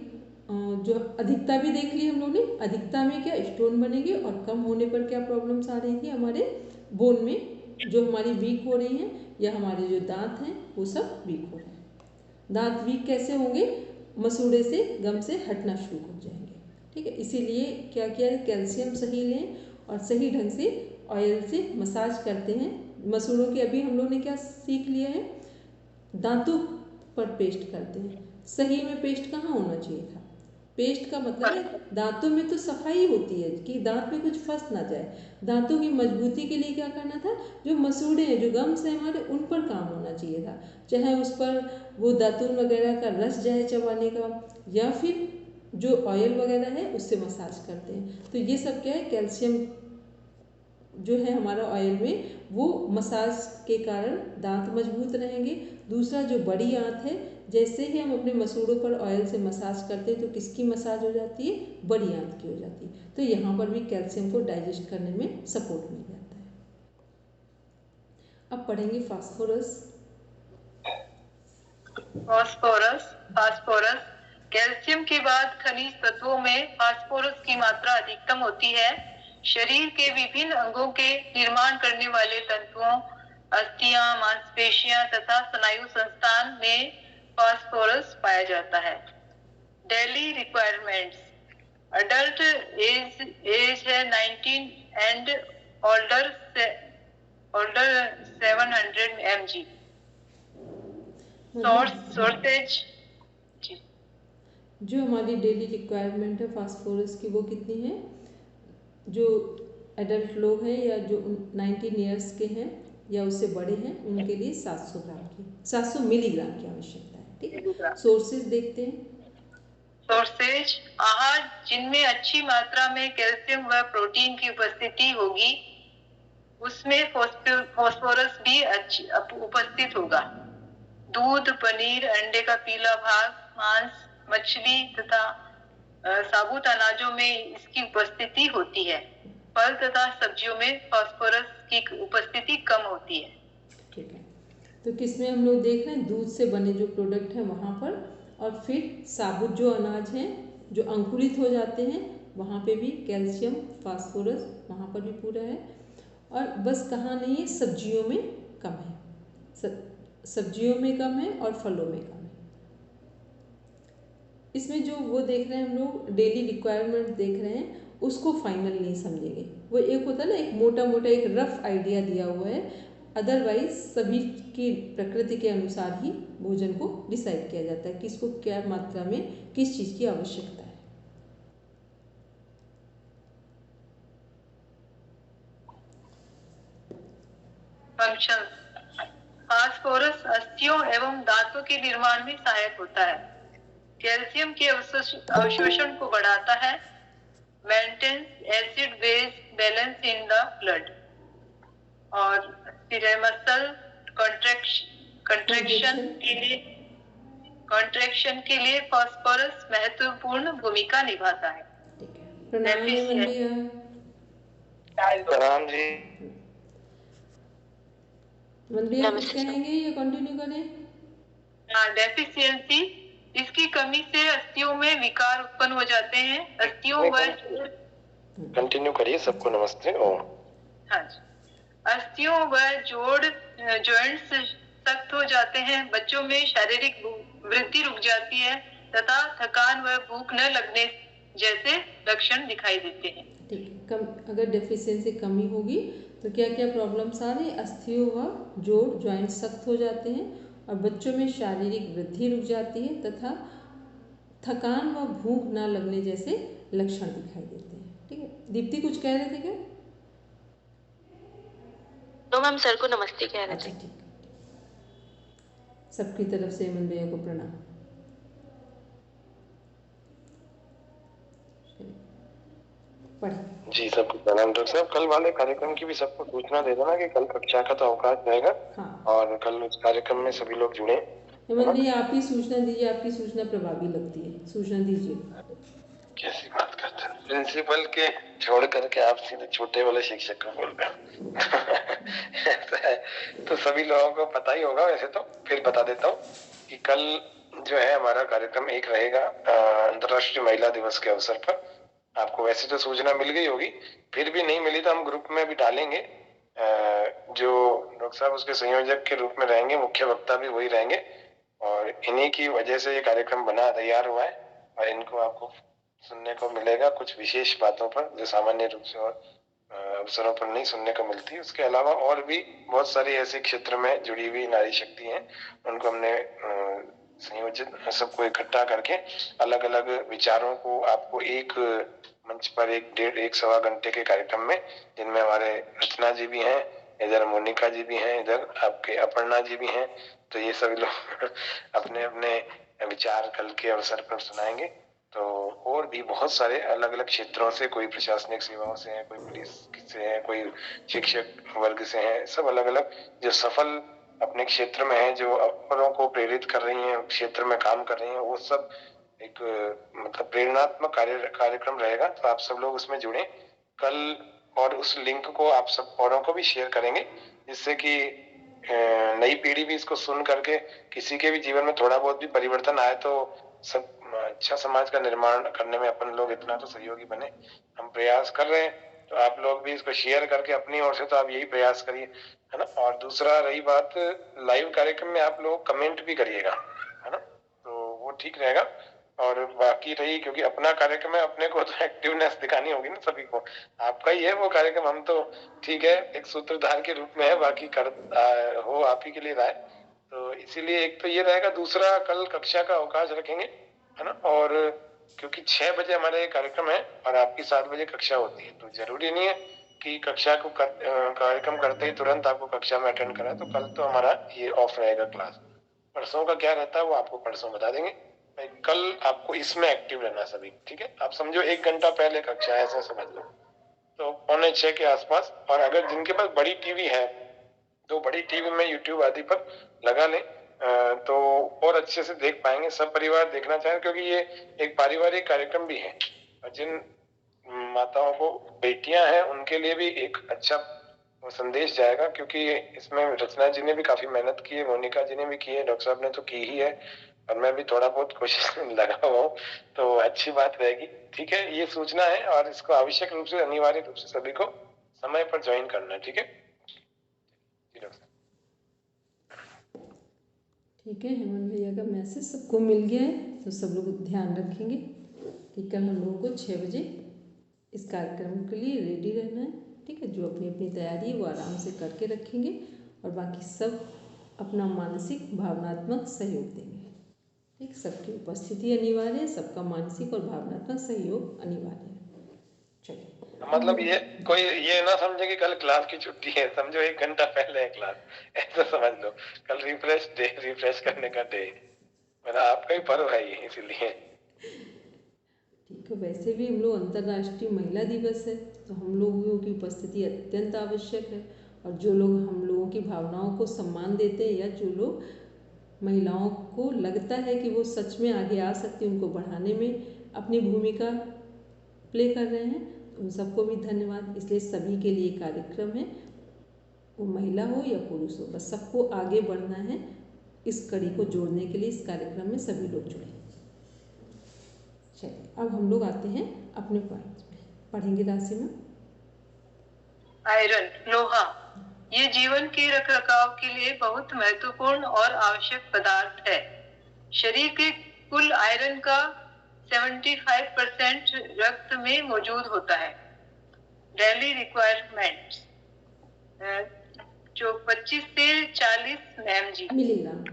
Speaker 1: जो अधिकता भी देख ली हम लोगों ने, अधिकता में क्या स्टोन बनेंगे, और कम होने पर क्या प्रॉब्लम्स आ रही थी हमारे बोन में, जो हमारी वीक हो रही हैं, या हमारे जो दांत हैं वो सब वीक हो रहे हैं। दांत वीक कैसे होंगे, मसूड़े से, गम से हटना शुरू हो जाएंगे। ठीक है, इसीलिए क्या किया है, कैल्शियम सही लें और सही ढंग से ऑयल से मसाज करते हैं मसूड़ों के। अभी हम लोगों ने क्या सीख लिया है, दांतों पर पेस्ट करते हैं। सही में पेस्ट कहाँ होना चाहिए था, पेस्ट का मतलब है दांतों में तो सफाई होती है कि दांत में कुछ फंस ना जाए। दांतों की मजबूती के लिए क्या करना था, जो मसूड़े हैं, जो गम्स हैं हमारे, उन पर काम होना चाहिए था। चाहे उस पर वो दातुन वगैरह का रस जाए चबाने का, या फिर जो ऑयल वगैरह है उससे मसाज करते हैं। तो ये सब क्या है, कैल्शियम जो है हमारा ऑयल में, वो मसाज के कारण दांत मजबूत रहेंगे। दूसरा जो बड़ी आंत है, जैसे ही हम अपने मसूड़ों पर ऑयल से मसाज करते हैं तो किसकी मसाज हो जाती है, बड़ी आंत की हो जाती है। तो यहाँ पर भी कैल्शियम को डाइजेस्ट करने में सपोर्ट मिल जाता है। अब पढ़ेंगे फास्फोरस।
Speaker 4: फास्फोरस कैल्शियम के बाद खनिज तत्वों में फास्फोरस की मात्रा अधिकतम होती है। शरीर के विभिन्न अंगों के निर्माण करने वाले तंतुओं, अस्थियां, मांसपेशियां तथा स्नायु संस्थान में फास्फोरस पाया जाता है। डेली रिक्वायरमेंट्स, अडल्ट एज है 19 एंड ओल्डर 700 mg। सोर्सेज,
Speaker 1: जो हमारी डेली रिक्वायरमेंट है फास्फोरस की वो कितनी है, जो एडल्ट लोग हैं या जो 19 ईयर्स के हैं या उससे बड़े हैं, उनके लिए 700 ग्राम की, 700 मिलीग्राम की आवश्यकता है। ठीक है, सोर्सेज देखते हैं।
Speaker 4: सोर्सेज, आहार जिनमें अच्छी मात्रा में कैल्शियम व प्रोटीन की उपस्थिति होगी, उसमें फास्फोरस भी उपस्थित होगा। दूध, पनीर, अंडे का पीला भाग, मांस, मछली तथा साबुत अनाजों में इसकी उपस्थिति होती है। फल तथा सब्जियों में फास्फोरस की उपस्थिति कम होती है।
Speaker 1: ठीक है, तो किसमें हम लोग देख रहे हैं, दूध से बने जो प्रोडक्ट हैं वहाँ पर, और फिर साबुत जो अनाज हैं जो अंकुरित हो जाते हैं वहाँ पे भी कैल्शियम, फास्फोरस वहाँ पर भी पूरा है। और बस कहाँ नहीं है, सब्जियों में कम है, सब्जियों में कम है और फलों में कम है। इसमें जो वो देख रहे हैं हम लोग, डेली रिक्वायरमेंट देख रहे हैं, उसको फाइनल नहीं समझेंगे। वो एक होता है ना, एक मोटा मोटा एक रफ आइडिया दिया हुआ है, अदरवाइज सभी की प्रकृति के अनुसार ही भोजन को डिसाइड किया जाता है, किसको क्या मात्रा में किस चीज़ की आवश्यकता है।
Speaker 4: फंक्शन, फास्फोरस अस्थियों एवं दांतों के निर्माण में सहायक होता है। कैल्शियम के अवशोषण को बढ़ाता है। Maintains acid base balance in the blood. और फिर है मसल कॉन्ट्रैक्शन के लिए फास्फोरस महत्वपूर्ण भूमिका निभाता है।
Speaker 1: ठीक है, प्रणाम हेमंत भैया।
Speaker 6: प्रणाम जी।
Speaker 1: हेमंत भैया कुछ कहेंगे या कंटिन्यू करें?
Speaker 4: डेफिशिएंसी, इसकी कमी से अस्थियों में विकार उत्पन्न हो जाते हैं। अस्थियों व
Speaker 6: कंटिन्यू करिए, सबको नमस्ते।
Speaker 4: हाँ जी, अस्थियों व जॉइंट्स सख्त हो जाते हैं। बच्चों में शारीरिक वृद्धि रुक जाती है तथा थकान व भूख न लगने जैसे लक्षण दिखाई देते हैं।
Speaker 1: ठीक है, कम अगर डेफिशिएंसी कमी होगी तो क्या क्या प्रॉब्लम्स आ रही? अस्थियों व जॉइंट सख्त हो जाते हैं और बच्चों में शारीरिक वृद्धि रुक जाती है तथा थकान व भूख न लगने जैसे लक्षण दिखाई देते हैं। ठीक है, दीप्ति कुछ कह रहे थे क्या?
Speaker 2: तो मैम सर को नमस्ते कह रहे
Speaker 1: अच्छा,
Speaker 2: थे।
Speaker 1: ठीक, सबकी तरफ से हेमंत भैया को प्रणाम। पढ़े
Speaker 6: जी, सबको प्रणाम। डॉक्टर साहब, कल वाले कार्यक्रम की भी सबको सूचना दे देना कि कल कक्षा का तो अवकाश रहेगा।
Speaker 1: हाँ,
Speaker 6: और कल उस कार्यक्रम में सभी लोग जुड़े।
Speaker 1: हेमंत भैया आप ही सूचना दीजिए, आपकी सूचना प्रभावी लगती है, सूचना दीजिए।
Speaker 6: कैसी बात करते हैं, प्रिंसिपल के छोड़ करके आप सीधे छोटे वाले शिक्षक को बोल रहे हैं। ऐसा है तो सभी लोगों को पता ही होगा। वैसे तो फिर बता देता हूँ कि कल जो है हमारा कार्यक्रम एक रहेगा अंतर्राष्ट्रीय महिला दिवस के अवसर पर। आपको वैसे तो सूचना मिल गई होगी, फिर भी नहीं मिली तो हम ग्रुप में भी डालेंगे। जो डॉक्टर साहब उसके संयोजक के रूप में रहेंगे, मुख्य वक्ता भी वही रहेंगे और इन्हीं की वजह से ये कार्यक्रम बना तैयार हुआ है और इनको आपको सुनने को मिलेगा कुछ विशेष बातों पर जो सामान्य रूप से और अवसरों पर नहीं सुनने को मिलती। उसके अलावा और भी बहुत सारी ऐसे क्षेत्र में जुड़ी हुई नारी शक्ति हैं, उनको हमने संयोजित सबको इकट्ठा करके अलग अलग विचारों को आपको एक मंच पर एक सवा घंटे के कार्यक्रम में, जिनमें हमारे रचना जी भी हैं, इधर मोनिका जी भी हैं, इधर आपके अपर्णा जी भी हैं, तो ये सभी लोग अपने अपने विचार कल के अवसर पर सुनाएंगे। तो और भी बहुत सारे अलग अलग क्षेत्रों से, कोई प्रशासनिक सेवाओं से हैं, कोई पुलिस से हैं, कोई शिक्षक वर्ग से हैं, सब अलग अलग जो सफल अपने क्षेत्र में हैं, जो अपरों को प्रेरित कर रही हैं, क्षेत्र में काम कर रही हैं, वो सब एक मतलब प्रेरणात्मक कार्यक्रम रहेगा। तो आप सब लोग उसमें जुड़े कल और उस लिंक को आप सब औरों को भी शेयर करेंगे, जिससे कि नई पीढ़ी भी इसको सुन करके किसी के भी जीवन में थोड़ा बहुत भी परिवर्तन आए तो सब अच्छा समाज का निर्माण करने में अपन लोग इतना तो सहयोगी बने। हम प्रयास कर रहे हैं, तो आप लोग भी इसको शेयर करके अपनी ओर से तो आप यही प्रयास करिए, है ना। और दूसरा रही बात, लाइव कार्यक्रम में आप लोग कमेंट भी करिएगा, है ना, तो वो ठीक रहेगा। और बाकी रही, क्योंकि अपना कार्यक्रम है, अपने को तो एक्टिवनेस दिखानी होगी ना सभी को। आपका ही है वो कार्यक्रम, हम तो ठीक है एक सूत्रधार के रूप में है, बाकी हो आप ही के लिए राय। तो इसीलिए एक तो ये रहेगा, दूसरा कल कक्षा का अवकाश रखेंगे, है ना। और क्योंकि 6 बजे हमारे कार्यक्रम है और आपकी 7 बजे कक्षा होती है, तो जरूरी नहीं है कि कक्षा को कार्यक्रम करते ही तुरंत आपको कक्षा में अटेंड करा। तो कल तो हमारा ये ऑफ रहेगा क्लास। परसों का क्या रहता है वो आपको परसों बता देंगे। कल आपको इसमें एक्टिव रहना सभी, ठीक है। आप समझो 1 घंटा पहले कक्षा है, ऐसा समझ लो, तो 5:45 के आसपास। और अगर जिनके पास बड़ी टीवी है तो बड़ी टीवी में यूट्यूब आदि पर लगा लें, तो और अच्छे से देख पाएंगे। सब परिवार देखना चाहें, क्योंकि ये एक पारिवारिक कार्यक्रम भी है और जिन माताओं को बेटियां हैं उनके लिए भी एक अच्छा संदेश जाएगा, क्योंकि इसमें रचना जी ने भी काफी मेहनत की है, मोनिका जी ने भी की है, डॉक्टर साहब ने तो की ही है, और मैं भी थोड़ा बहुत कोशिश में लगा हुआ हूँ, तो अच्छी बात रहेगी। ठीक है, ये सूचना है और इसको आवश्यक रूप से अनिवार्य रूप से सभी को समय पर ज्वाइन करना है, ठीक है।
Speaker 1: ठीक है, हेमंत भैया का मैसेज सबको मिल गया है, तो सब लोग ध्यान रखेंगे कि कल हम लोगों को 6 बजे इस कार्यक्रम के लिए रेडी रहना है। ठीक है, जो अपनी अपनी तैयारी है वो आराम से करके रखेंगे और बाकी सब अपना मानसिक भावनात्मक सहयोग देंगे। ठीक, सबकी उपस्थिति अनिवार्य है, सबका मानसिक और भावनात्मक सहयोग अनिवार्य है। चलिए
Speaker 6: मतलब ये कोई ये ना समझे कि कल क्लास की छुट्टी है, समझो 1 घंटा पहले है क्लास, ऐसा समझ लो। कल रिफ्रेश करने का डे, मतलब आपका ही पर्व है ये, इसीलिए।
Speaker 1: ठीक है, वैसे भी हम लोग अंतर्राष्ट्रीय महिला दिवस है, तो हम लोगों की उपस्थिति अत्यंत आवश्यक है। और जो लोग हम लोगों की भावनाओं को सम्मान देते हैं, या जो लोग महिलाओं को लगता है कि वो सच में आगे आ सकती, उनको बढ़ाने में अपनी भूमिका प्ले कर रहे हैं, उन सबको भी धन्यवाद। इसलिए सभी के लिए कार्यक्रम है, वो महिला हो या पुरुष हो, बस सबको आगे बढ़ना है। इस कड़ी को जोड़ने के लिए इस कार्यक्रम में सभी लोग जुड़े। चलिए, अब हम लोग आते हैं अपने पॉइंट में, पढ़ेंगे राशि में।
Speaker 4: आयरन, लोहा, ये जीवन के रखरखाव के लिए बहुत महत्वपूर्ण और आवश्यक पदार्थ है। शरीर के कुल आयरन का 75% रक्त में मौजूद होता है। डेली रिक्वायरमेंट्स जो 25 से 40
Speaker 1: मिलीग्राम।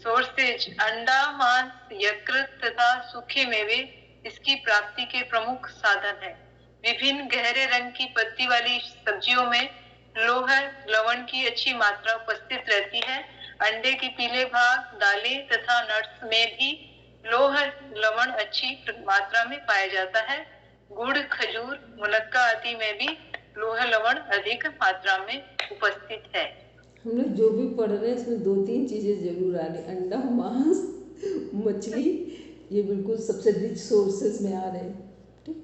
Speaker 4: सोर्सेज, अंडा, मांस, यकृत तथा सूखे मेवे इसकी प्राप्ति के प्रमुख साधन हैं। विभिन्न गहरे रंग की पत्ती वाली सब्जियों में लौह लवण की अच्छी मात्रा उपस्थित रहती है। अंडे के पीले भाग, दालें तथा नट्स में भी लौह लवण अच्छी मात्रा में पाया जाता है। गुड़, खजूर, मुनक्का आदि में भी लौह लवण अधिक मात्रा में उपस्थित है।
Speaker 1: हम लोग जो भी पढ़ रहे हैं इसमें 2-3 चीज़ें जरूर आ रही, अंडा, मांस, मछली, ये बिल्कुल सबसे रिच सोर्सेज में आ रहे हैं। ठीक,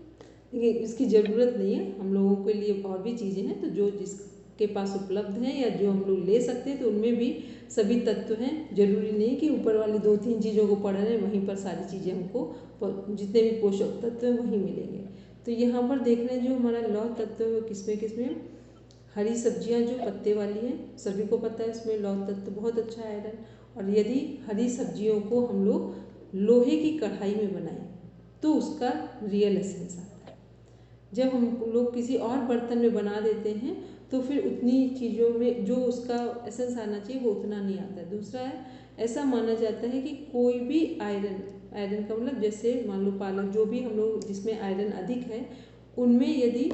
Speaker 1: देखिए इसकी ज़रूरत नहीं है, हम लोगों के लिए और भी चीज़ें हैं, तो जो जिसके पास उपलब्ध हैं या जो हम लोग ले सकते हैं, तो उनमें भी सभी तत्व हैं। जरूरी नहीं कि ऊपर वाली 2-3 चीज़ों को पढ़ रहे हैं वहीं पर सारी चीज़ें हमको जितने भी पोषक तत्व हैं वहीं मिलेंगे। तो यहाँ पर देख रहे हैं जो हमारा लौह तत्व है किसमें किसमें, हरी सब्जियां जो पत्ते वाली हैं, सभी को पता है इसमें लौह तत्व बहुत अच्छा आयरन। और यदि हरी सब्जियों को हम लोग लोहे की कढ़ाई में बनाएं तो उसका रियल एसेंस आता है। जब हम लोग किसी और बर्तन में बना देते हैं तो फिर उतनी चीज़ों में जो उसका एसेंस आना चाहिए वो उतना नहीं आता है। दूसरा है, ऐसा माना जाता है कि कोई भी आयरन का मतलब जैसे मान लो पालक, जो भी हम लोग जिसमें आयरन अधिक है, उनमें यदि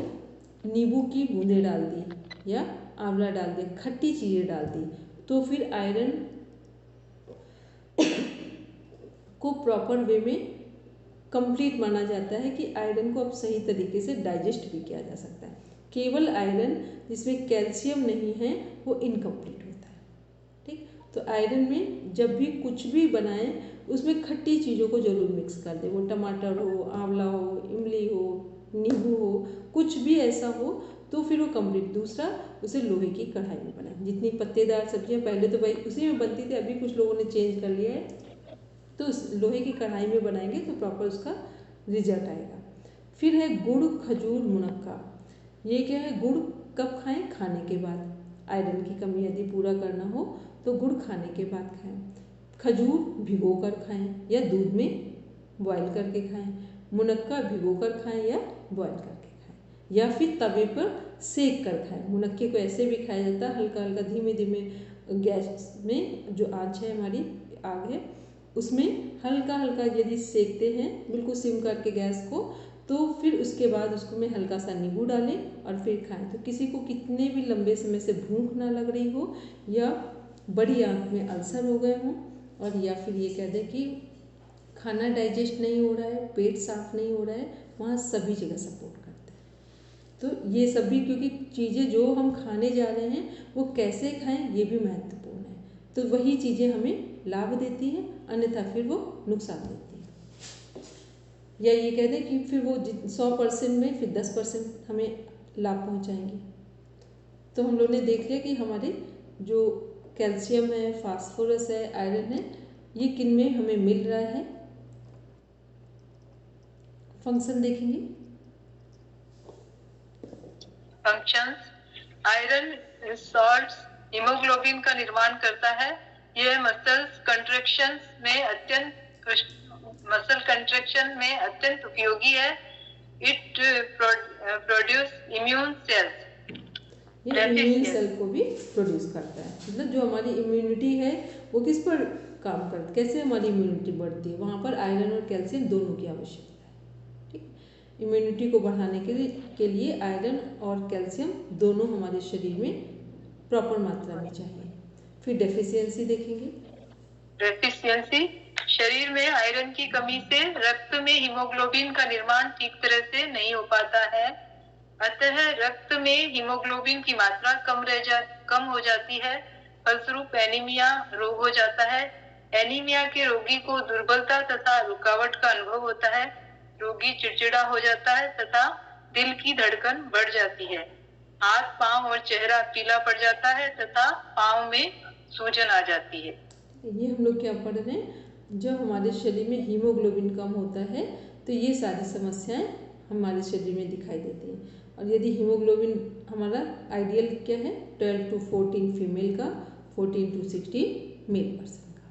Speaker 1: नींबू की बूंदें डाल दी या आंवला डाल दिया, खट्टी चीज़ें डाल दी, तो फिर आयरन को प्रॉपर वे में कंप्लीट माना जाता है कि आयरन को अब सही तरीके से डाइजेस्ट भी किया जा सकता है। केवल आयरन जिसमें कैल्शियम नहीं है वो इनकम्प्लीट होता है। ठीक, तो आयरन में जब भी कुछ भी बनाएं उसमें खट्टी चीज़ों को जरूर मिक्स कर दें, वो टमाटर हो, आंवला हो, इमली हो, नींबू हो, कुछ भी ऐसा हो तो फिर वो कंप्लीट। दूसरा, उसे लोहे की कढ़ाई में बनाएं। जितनी पत्तेदार सब्जियां पहले तो भाई उसी में बनती थी, अभी कुछ लोगों ने चेंज कर लिया है, तो उस लोहे की कढ़ाई में बनाएंगे तो प्रॉपर उसका रिजल्ट आएगा। फिर है गुड़, खजूर, मुनक्का। ये क्या है, गुड़ कब खाएं? खाने के बाद। आयरन की कमी यदि पूरा करना हो तो गुड़ खाने के बाद खाएं। खजूर भिगो कर खाएं या दूध में बॉयल करके खाएं। मुनक्का भिगो कर खाएं या बॉयल करके खाएं, या फिर तवे पर सेक कर खाएं। मुनक्के को ऐसे भी खाया जाता है, हल्का हल्का धीमे धीमे गैस में जो आँच है हमारी आग है उसमें हल्का हल्का यदि सेकते हैं बिल्कुल सिम करके गैस को, तो फिर उसके बाद उसको में हल्का सा नींबू डालें और फिर खाएं। तो किसी को कितने भी लंबे समय से भूख ना लग रही हो, या बड़ी आंत में अल्सर हो गए हों, और या फिर ये कह दें कि खाना डाइजेस्ट नहीं हो रहा है, पेट साफ नहीं हो रहा है, वहाँ सभी जगह सपोर्ट करते हैं। तो ये सभी क्योंकि चीज़ें जो हम खाने जा रहे हैं वो कैसे खाएं ये भी महत्वपूर्ण है। तो वही चीज़ें हमें लाभ देती हैं, अन्यथा फिर वो नुकसान देती है। या ये कह दें कि फिर वो 100% में फिर 10% हमें लाभ पहुंचाएंगे। तो हम लोग ने देख लिया कि हमारे जो कैल्शियम है, फास्फोरस है, आयरन है, ये किन में हमें मिल रहा है। फंक्शन देखेंगे।
Speaker 4: फंक्शंस, आयरन सॉल्ट्स हीमोग्लोबिन का निर्माण करता है। यह मसल कंट्रैक्शन में अत्यंत उपयोगी है। इट प्रोड्यूस इम्यून सेल्स,
Speaker 1: ये इम्यून सेल को भी प्रोड्यूस करता है। मतलब जो हमारी इम्यूनिटी है वो किस पर काम करती है, कैसे हमारी इम्यूनिटी बढ़ती है, वहाँ पर आयरन और कैल्शियम दोनों की आवश्यकता है। ठीक, इम्यूनिटी को बढ़ाने के लिए आयरन और कैल्शियम दोनों हमारे शरीर में प्रॉपर मात्रा में चाहिए। फिर डेफिशिएंसी देखेंगे।
Speaker 4: डेफिशिएंसी, शरीर में आयरन की कमी से रक्त में हीमोग्लोबिन का निर्माण ठीक तरह से नहीं हो पाता है, अतः रक्त में हीमोग्लोबिन की मात्रा कम हो जाती है, फलस्वरूप एनीमिया रोग हो जाता है। एनीमिया के रोगी को दुर्बलता तथा रुकावट का अनुभव होता है, रोगी चिड़चिड़ा हो जाता है तथा दिल की धड़कन बढ़ जाती है, हाथ पांव और चेहरा पीला पड़ जाता है तथा पांव में सूजन आ जाती है।
Speaker 1: ये हम लोग क्या पढ़ रहे हैं, जब हमारे शरीर में हीमोग्लोबिन कम होता है तो ये सारी समस्याएं हमारे शरीर में दिखाई देती हैं। और यदि हीमोग्लोबिन हमारा आइडियल क्या है, 12 to 14 फीमेल का, 14 to 16 मेल पर्सन का,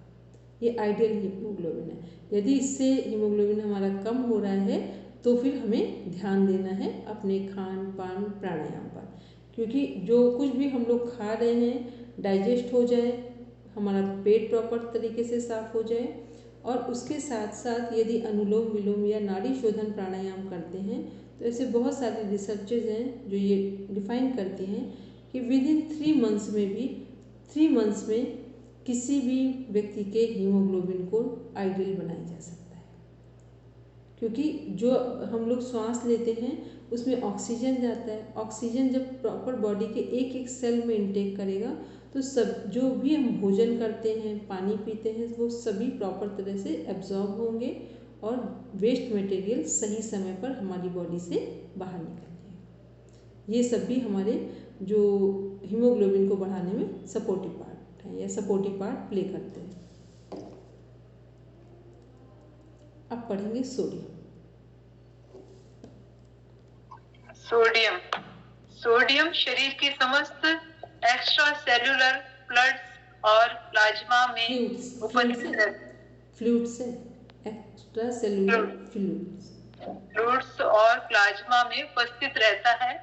Speaker 1: ये आइडियल हीमोग्लोबिन है। यदि इससे हीमोग्लोबिन हमारा कम हो रहा है तो फिर हमें ध्यान देना है अपने खान पान प्राणायाम पर, क्योंकि जो कुछ भी हम लोग खा रहे हैं डाइजेस्ट हो जाए, हमारा पेट प्रॉपर तरीके से साफ हो जाए, और उसके साथ साथ यदि अनुलोम विलोम या नाड़ी शोधन प्राणायाम करते हैं तो ऐसे बहुत सारे रिसर्चेज हैं जो ये डिफाइन करती हैं कि विद इन 3 मंथ्स में भी 3 मंथ्स में किसी भी व्यक्ति के हीमोग्लोबिन को आइडियल बनाया जा सकता है। क्योंकि जो हम लोग श्वास लेते हैं उसमें ऑक्सीजन जाता है, ऑक्सीजन जब प्रॉपर बॉडी के एक एक सेल में इनटेक करेगा तो सब जो भी हम भोजन करते हैं, पानी पीते हैं, वो सभी प्रॉपर तरह से एब्जॉर्ब होंगे और वेस्ट मटेरियल सही समय पर हमारी बॉडी से बाहर निकल जाए। ये सब भी हमारे जो हीमोग्लोबिन को बढ़ाने में सपोर्टिव पार्ट है या सपोर्टिव पार्ट प्ले करते हैं। अब पढ़ेंगे सोडियम।
Speaker 4: सोडियम, सोडियम शरीर के समस्त एक्स्ट्रा सेलुलर ब्लड्स और प्लाज्मा में उपस्थित है।
Speaker 1: फ्लूइड्स है, एक्स्ट्रा सेलुलर
Speaker 4: फ्लूइड्स और प्लाज्मा में उपस्थित रहता है।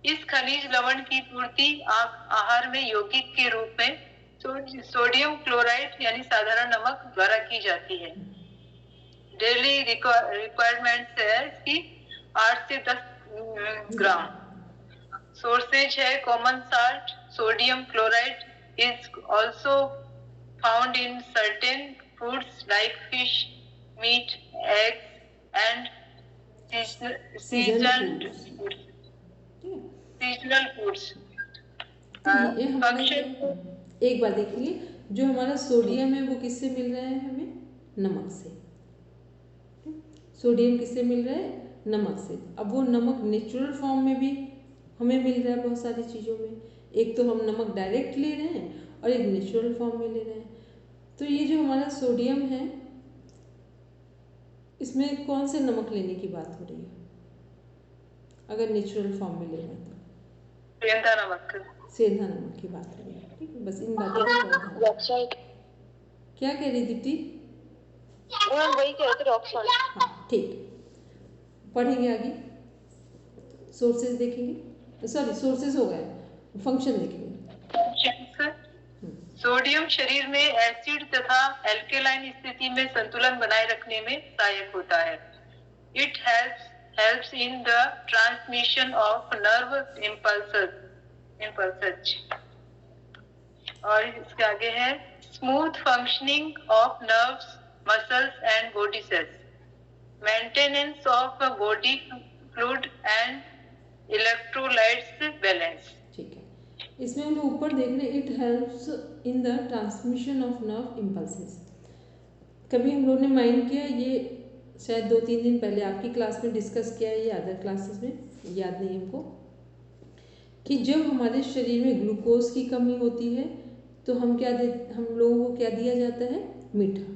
Speaker 4: इस खनिज लवण की पूर्ति आहार में यौगिक के रूप में सोडियम क्लोराइड यानी साधारण नमक द्वारा की जाती है। डेली रिक्वायरमेंट है इसकी 8 से 10 ग्राम। सोर्सेज है common salt, sodium chloride is also found in certain foods like fish, meat, eggs and seasonal foods.
Speaker 1: एक बात देखिए, जो हमारा सोडियम है वो किससे मिल रहा है हमें? नमक से। सोडियम किससे मिल रहा है? नमक से। अब वो नमक नेचुरल फॉर्म में भी हमें मिल रहा है बहुत सारी चीज़ों में। एक तो हम नमक डायरेक्ट ले रहे हैं और एक नेचुरल फॉर्म में ले रहे हैं। तो ये जो हमारा सोडियम है इसमें कौन से नमक लेने की बात हो रही है अगर नेचुरल फॉर्म में ले रहे हैं तो?
Speaker 4: सेंधा नमक।
Speaker 1: सेंधा नमक की बात हो रही है, ठीक है। बस इन बातों को क्या कह रही दीप्ति?
Speaker 2: वही कह रहे थे, रॉक सॉल्ट।
Speaker 1: हाँ, ठीक। पढ़ेंगे आगे, सोर्सेज देखेंगे, सॉरी सोर्सेज हो गए, फंक्शन देखेंगे।
Speaker 4: सोडियम शरीर में एसिड तथा एल्केलाइन स्थिति में संतुलन बनाए रखने में सहायक होता है। It helps in the transmission of nerve impulses। और इसके आगे है smooth functioning of nerves, muscles and body cells, maintenance of body fluid and electrolytes balance.
Speaker 1: ठीक है, इसमें हम लोग ऊपर देख रहे हैं it helps in the transmission of nerve impulses. कभी हम लोग ने माइंड किया, ये शायद 2-3 दिन पहले आपकी क्लास में डिस्कस किया है या अदर क्लासेस में, याद नहीं हमको, कि जब हमारे शरीर में ग्लूकोज की कमी होती है तो हम लोगों को क्या दिया जाता है? मीठा,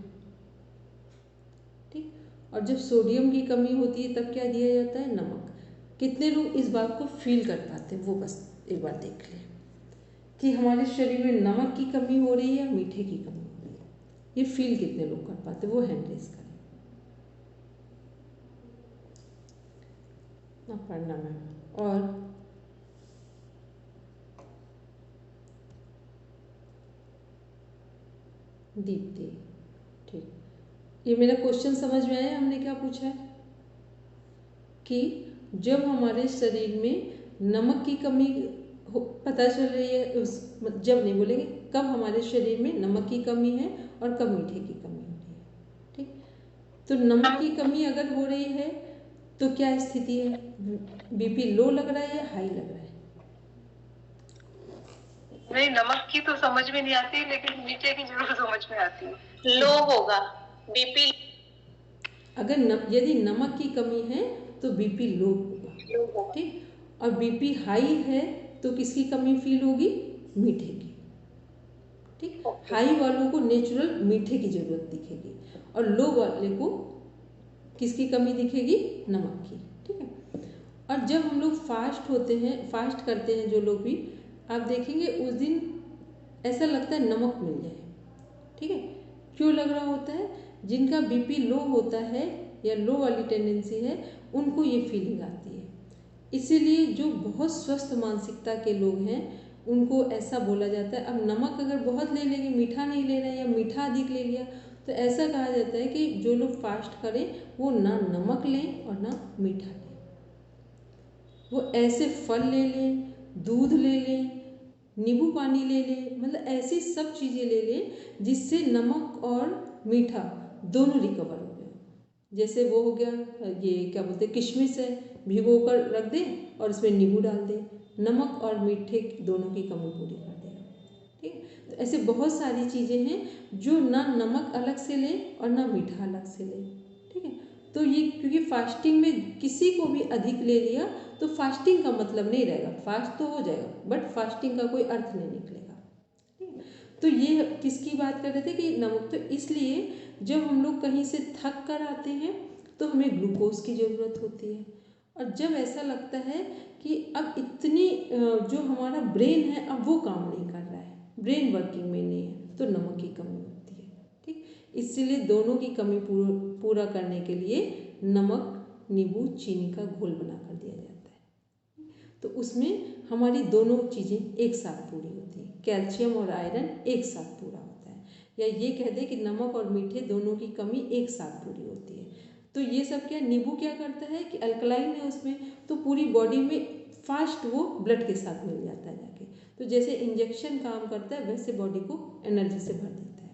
Speaker 1: ठीक। और जब सोडियम की कमी होती है तब क्या दिया जाता है? नमक। कितने लोग इस बात को फील कर पाते हैं वो बस एक बार देख लें कि हमारे शरीर में नमक की कमी हो रही है या मीठे की कमी हो रही है। ये फील कितने लोग कर पाते हैं? वो हैंड रेज करें। ना पढ़ना मैम। और दीप्ति, ठीक। ये मेरा क्वेश्चन समझ में आया? हमने क्या पूछा है कि जब हमारे शरीर में नमक की कमी पता चल रही है, जब नहीं बोलेंगे, कब हमारे शरीर में नमक की कमी है और कब मीठे की कमी हो रही है। ठीक, तो नमक की कमी अगर हो रही है तो क्या स्थिति है? बीपी लो लग रहा है या हाई लग रहा है?
Speaker 4: नहीं, नमक की तो समझ में नहीं आती, लेकिन मीठे की जरूर समझ में आती है।
Speaker 5: लो होगा बीपी।
Speaker 1: अगर यदि नमक की कमी है तो बीपी लो होगा। ठीक, और बीपी हाई है तो किसकी कमी फील होगी? मीठे की। ठीक, हाई वालों को नेचुरल मीठे की जरूरत दिखेगी और लो वाले को किसकी कमी दिखेगी? नमक की। ठीक है, और जब हम लोग फास्ट होते हैं, फास्ट करते हैं जो लोग भी, आप देखेंगे उस दिन ऐसा लगता है नमक मिल जाए। ठीक है, क्यों लग रहा होता है? जिनका बीपी लो होता है या लो वाली टेंडेंसी है उनको ये फीलिंग आती है। इसीलिए जो बहुत स्वस्थ मानसिकता के लोग हैं उनको ऐसा बोला जाता है, अब नमक अगर बहुत ले लेंगे, मीठा नहीं ले रहे हैं या मीठा अधिक ले लिया, तो ऐसा कहा जाता है कि जो लोग फास्ट करें वो ना नमक लें और ना मीठा लें, वो ऐसे फल ले लें, दूध ले लें, नींबू पानी ले लें, मतलब ऐसी सब चीज़ें ले लें जिससे नमक और मीठा दोनों रिकवर हो गए। जैसे वो हो गया, ये क्या बोलते हैं, किशमिश है, भिगो कर रख दें और उसमें नींबू डाल दें, नमक और मीठे दोनों की कमी पूरी कर देगा। ठीक है, तो ऐसे बहुत सारी चीज़ें हैं जो ना नमक अलग से लें और ना मीठा अलग से लें। ठीक है, तो ये क्योंकि फास्टिंग में किसी को भी अधिक ले लिया तो फास्टिंग का मतलब नहीं रहेगा, फास्ट तो हो जाएगा बट फास्टिंग का कोई अर्थ नहीं निकलेगा। ठीक है, तो ये किसकी बात कर रहे थे कि नमक, तो इसलिए जब हम लोग कहीं से थक कर आते हैं तो हमें ग्लूकोज की ज़रूरत होती है, और जब ऐसा लगता है कि अब इतनी जो हमारा ब्रेन है अब वो काम नहीं कर रहा है, ब्रेन वर्किंग में नहीं है, तो नमक की कमी होती है। ठीक, इसलिए दोनों की कमी पूरा करने के लिए नमक, नींबू, चीनी का घोल बना कर दिया जाता है। तो उसमें हमारी दोनों चीज़ें एक साथ पूरी होती हैं, कैल्शियम और आयरन एक साथ पूरा होता है, या ये कह दें कि नमक और मीठे दोनों की कमी एक साथ पूरी होती है। तो ये सब क्या, नींबू क्या करता है कि अल्कलाइन है उसमें, तो पूरी बॉडी में फास्ट वो ब्लड के साथ मिल जाता है जाके, तो जैसे इंजेक्शन काम करता है वैसे बॉडी को एनर्जी से भर देता है।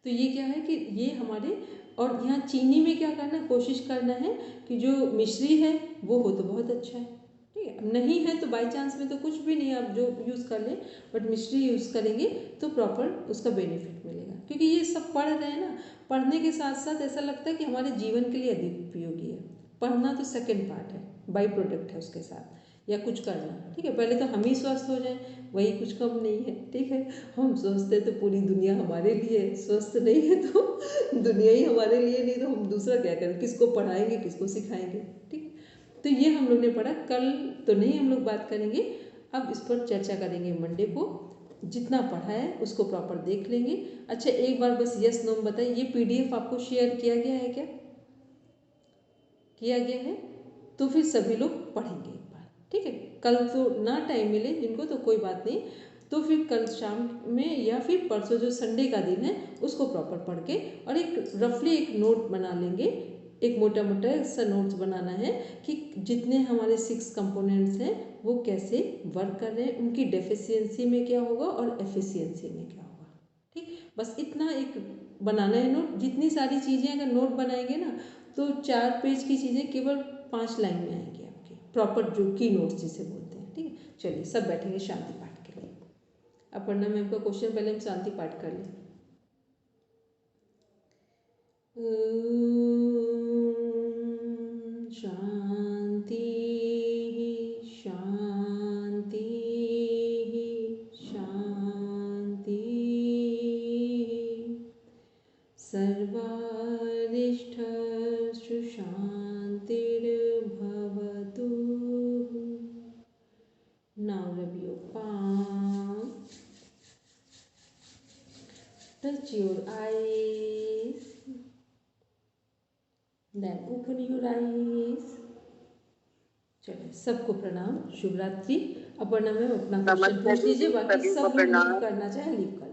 Speaker 1: तो ये क्या है कि ये हमारे, और यहाँ चीनी में क्या करना है, कोशिश करना है कि जो मिश्री है वो हो तो बहुत अच्छा है। ठीक है, अब नहीं है तो बाई चांस में तो कुछ भी नहीं, आप जो यूज़ कर लें, बट मिश्री यूज़ करेंगे तो प्रॉपर उसका बेनिफिट मिलेगा। क्योंकि ये सब पढ़ रहे हैं ना, पढ़ने के साथ साथ ऐसा लगता है कि हमारे जीवन के लिए अधिक उपयोगी है। पढ़ना तो सेकेंड पार्ट है, बाई प्रोडक्ट है उसके साथ, या कुछ करना। ठीक है, पहले तो हम ही स्वस्थ हो जाएं, वही कुछ कम नहीं है। ठीक है, हम स्वस्थ है तो पूरी दुनिया हमारे लिए है, स्वस्थ नहीं है तो दुनिया ही हमारे लिए नहीं, तो हम दूसरा क्या करें, किसको पढ़ाएंगे, किसको सिखाएंगे। ठीक, तो ये हम लोग ने पढ़ा, कल तो नहीं हम लोग बात करेंगे, अब इस पर चर्चा करेंगे मंडे को। जितना पढ़ा है उसको प्रॉपर देख लेंगे। अच्छा, एक बार बस यस नो बताइए, ये PDF आपको शेयर किया गया है क्या? किया गया है, तो फिर सभी लोग पढ़ेंगे एक बार। ठीक है, कल तो ना टाइम मिले जिनको तो कोई बात नहीं, तो फिर कल शाम में या फिर परसों जो संडे का दिन है उसको प्रॉपर पढ़ के, और एक रफली एक नोट बना लेंगे, एक मोटा मोटा सा नोट्स बनाना है कि जितने हमारे 6 कंपोनेंट्स हैं वो कैसे वर्क कर रहे हैं, उनकी डेफिशिएंसी में क्या होगा और एफिशिएंसी में क्या होगा। ठीक, बस इतना एक बनाना है नोट। जितनी सारी चीज़ें अगर नोट बनाएंगे ना तो 4 पेज की चीज़ें केवल 5 लाइन में आएंगी आपकी, प्रॉपर जो की नोट्स जिसे बोलते हैं। ठीक है, चलिए सब बैठेंगे शांति पाठ के लिए। अपर्णा मैम का क्वेश्चन पहले हम शांति पाठ कर लें। शांति शांति शांति, सर्वारिष्ठस्तु शांतिर्भवतु। Now rub your palm, touch your eyes, then open your eyes. चलो सबको प्रणाम, शुभ रात्रि। अपर्णा मैम अपना क्वेश्चन पूछ लीजिए, बाकी सब लोग लीव करना चाहे लीव कर।